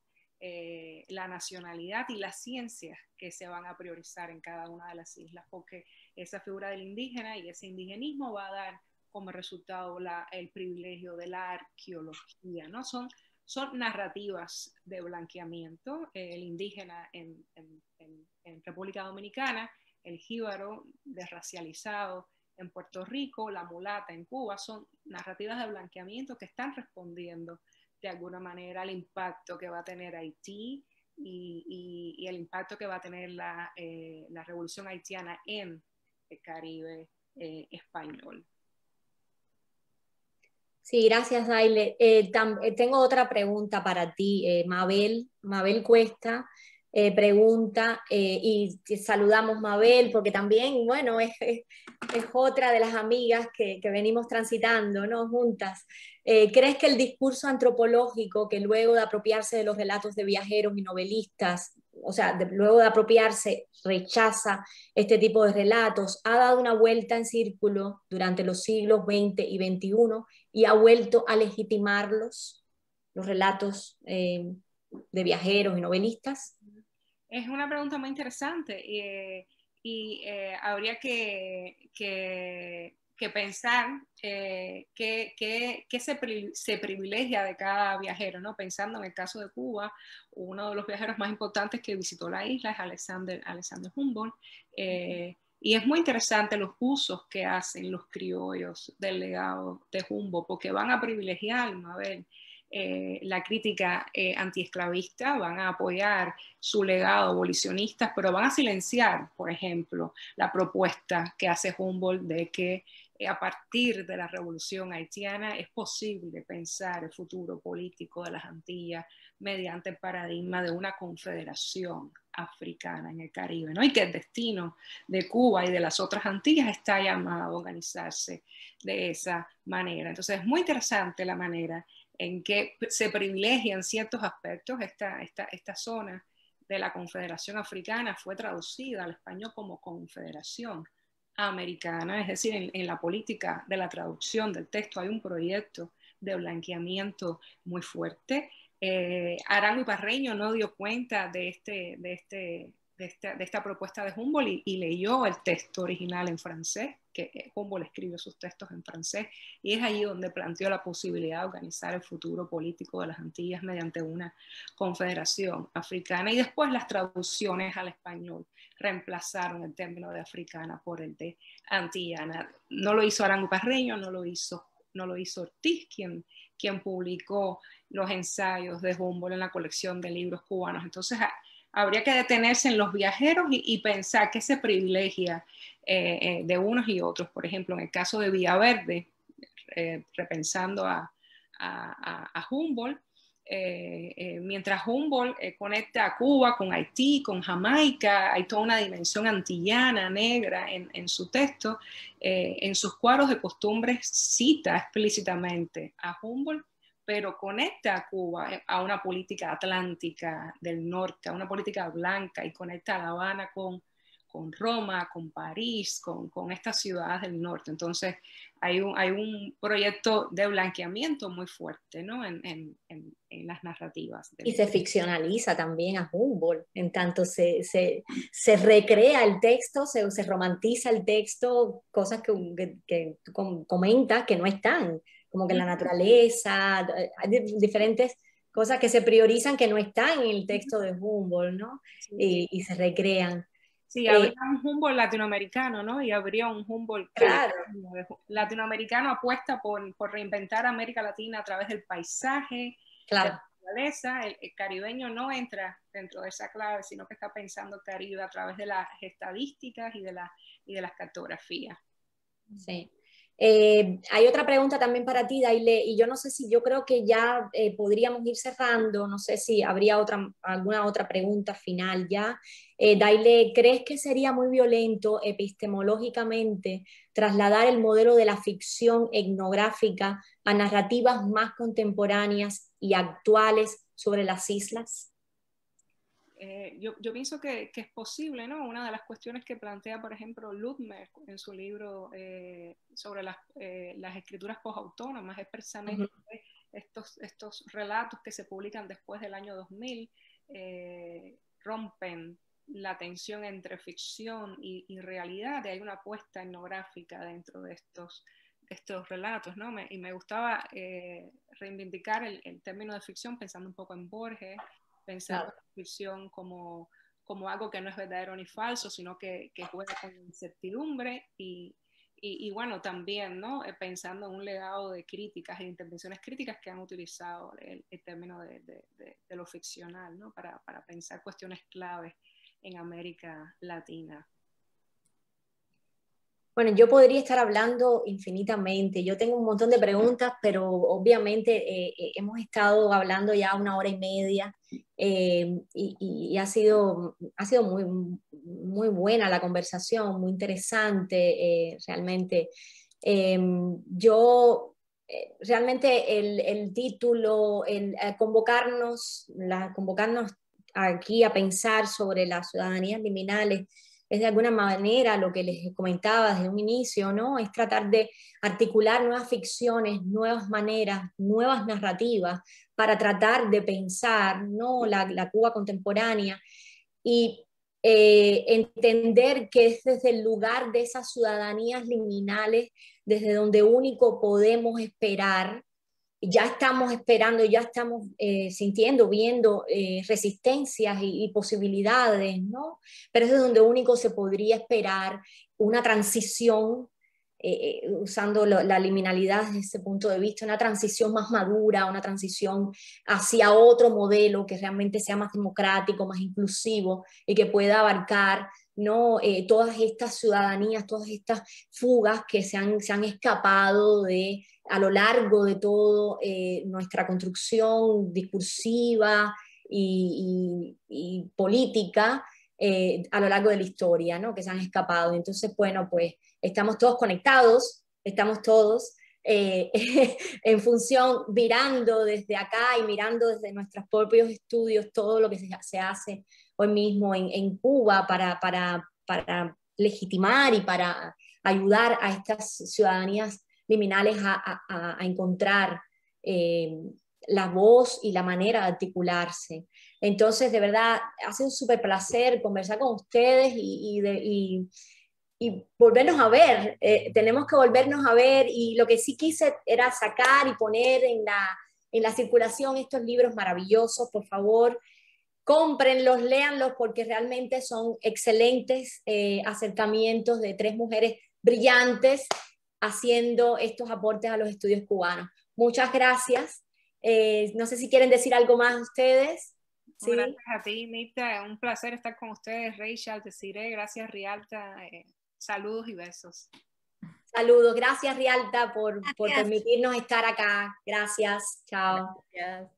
la nacionalidad y las ciencias que se van a priorizar en cada una de las islas, porque esa figura del indígena y ese indigenismo va a dar como resultado el privilegio de la arqueología, ¿no? Son narrativas de blanqueamiento, el indígena en República Dominicana, el jíbaro desracializado en Puerto Rico, la mulata en Cuba, son narrativas de blanqueamiento que están respondiendo de alguna manera al impacto que va a tener Haití y el impacto que va a tener la revolución haitiana en el Caribe español. Sí, gracias, Daile. Tengo otra pregunta para ti, Mabel Cuesta. Pregunta, y saludamos Mabel, porque también, bueno, es otra de las amigas que venimos transitando, ¿no? Juntas. ¿Crees que el discurso antropológico, que luego de apropiarse de los relatos de viajeros y novelistas, o sea, luego de apropiarse, rechaza este tipo de relatos, ha dado una vuelta en círculo durante los siglos XX y XXI y ha vuelto a legitimarlos, los relatos de viajeros y novelistas? Es una pregunta muy interesante y habría que pensar qué se privilegia de cada viajero, ¿no? Pensando en el caso de Cuba, uno de los viajeros más importantes que visitó la isla es Alexander Humboldt, y es muy interesante los usos que hacen los criollos del legado de Humboldt, porque van a privilegiar, Mabel, la crítica antiesclavista, van a apoyar su legado abolicionista, pero van a silenciar, por ejemplo, la propuesta que hace Humboldt de que a partir de la revolución haitiana es posible pensar el futuro político de las Antillas mediante el paradigma de una confederación africana en el Caribe, ¿no? Y que el destino de Cuba y de las otras Antillas está llamado a organizarse de esa manera. Entonces es muy interesante la manera en que se privilegian ciertos aspectos esta zona de la Confederación Africana fue traducida al español como Confederación Americana, es decir, en la política de la traducción del texto hay un proyecto de blanqueamiento muy fuerte. Arango y Parreño no dio cuenta de esta propuesta de Humboldt y leyó el texto original en francés, que Humboldt escribió sus textos en francés, y es allí donde planteó la posibilidad de organizar el futuro político de las Antillas mediante una confederación africana, y después las traducciones al español reemplazaron el término de africana por el de antillana. No lo hizo Arango y Parreño, no lo hizo Ortiz, quien publicó los ensayos de Humboldt en la colección de libros cubanos. Entonces, habría que detenerse en los viajeros y pensar qué se privilegia de unos y otros. Por ejemplo, en el caso de Villaverde, repensando a Humboldt, mientras Humboldt conecta a Cuba con Haití, con Jamaica, hay toda una dimensión antillana, negra en su texto. En sus cuadros de costumbres cita explícitamente a Humboldt, pero conecta a Cuba a una política atlántica del norte, a una política blanca, y conecta a La Habana con Roma, con París, con estas ciudades del norte. Entonces hay un proyecto de blanqueamiento muy fuerte, ¿no? en las narrativas. Y se ficcionaliza también a Humboldt, en tanto se recrea el texto, se romantiza el texto, cosas que comenta que no están, como que la naturaleza, diferentes cosas que se priorizan que no están en el texto de Humboldt, ¿no? Y se recrean. Sí, habría un Humboldt latinoamericano, ¿no? Y habría un Humboldt claro. latinoamericano apuesta por reinventar América Latina a través del paisaje, claro, de la naturaleza. El caribeño no entra dentro de esa clave, sino que está pensando el Caribe a través de las estadísticas y de las cartografías. Sí. Hay otra pregunta también para ti, Daile, y yo no sé si, yo creo que ya podríamos ir cerrando, no sé si habría alguna otra pregunta final ya. Daile, ¿crees que sería muy violento epistemológicamente trasladar el modelo de la ficción etnográfica a narrativas más contemporáneas y actuales sobre las islas? Yo pienso que es posible, ¿no? Una de las cuestiones que plantea, por ejemplo, Ludmer en su libro sobre las escrituras posautónomas es precisamente estos relatos que se publican después del año 2000 rompen la tensión entre ficción y realidad, y hay una apuesta etnográfica dentro de estos relatos, ¿no? Y me gustaba reivindicar el término de ficción pensando un poco en Borges, pensando en la ficción como algo que no es verdadero ni falso, sino que juega con incertidumbre y bueno, también, ¿no? Pensando en un legado de críticas e intervenciones críticas que han utilizado el término de lo ficcional, ¿no? Para pensar cuestiones claves en América Latina. Bueno, yo podría estar hablando infinitamente. Yo tengo un montón de preguntas, pero obviamente hemos estado hablando ya 1 hora y media y ha sido muy buena la conversación, muy interesante realmente. Realmente el título, convocarnos aquí a pensar sobre las ciudadanías liminales, es de alguna manera lo que les comentaba desde un inicio, ¿no? Es tratar de articular nuevas ficciones, nuevas maneras, nuevas narrativas para tratar de pensar, ¿no? la Cuba contemporánea y entender que es desde el lugar de esas ciudadanías liminales desde donde único podemos esperar. Ya estamos esperando, ya estamos sintiendo, viendo resistencias y posibilidades, ¿no? Pero es de donde único se podría esperar una transición, usando la liminalidad desde ese punto de vista, una transición más madura, una transición hacia otro modelo que realmente sea más democrático, más inclusivo y que pueda abarcar, ¿no? Todas estas ciudadanías, todas estas fugas que se han escapado a lo largo de todo nuestra construcción discursiva y política a lo largo de la historia, ¿no? Que se han escapado. Entonces, bueno, pues estamos todos conectados, estamos todos en función, mirando desde acá y mirando desde nuestros propios estudios todo lo que se hace hoy mismo en Cuba para legitimar y para ayudar a estas ciudadanías liminales a encontrar la voz y la manera de articularse. Entonces, de verdad, hace un súper placer conversar con ustedes y volvernos a ver. Tenemos que volvernos a ver, y lo que sí quise era sacar y poner en la circulación estos libros maravillosos. Por favor, cómprenlos, léanlos, porque realmente son excelentes acercamientos de tres mujeres brillantes haciendo estos aportes a los estudios cubanos. Muchas gracias. No sé si quieren decir algo más ustedes. ¿Sí? Gracias a ti, Mirta. Un placer estar con ustedes, Rachel, Desiree. Gracias, Rialta. Saludos y besos. Saludos. Gracias, Rialta, por permitirnos estar acá. Gracias. Chao. Gracias.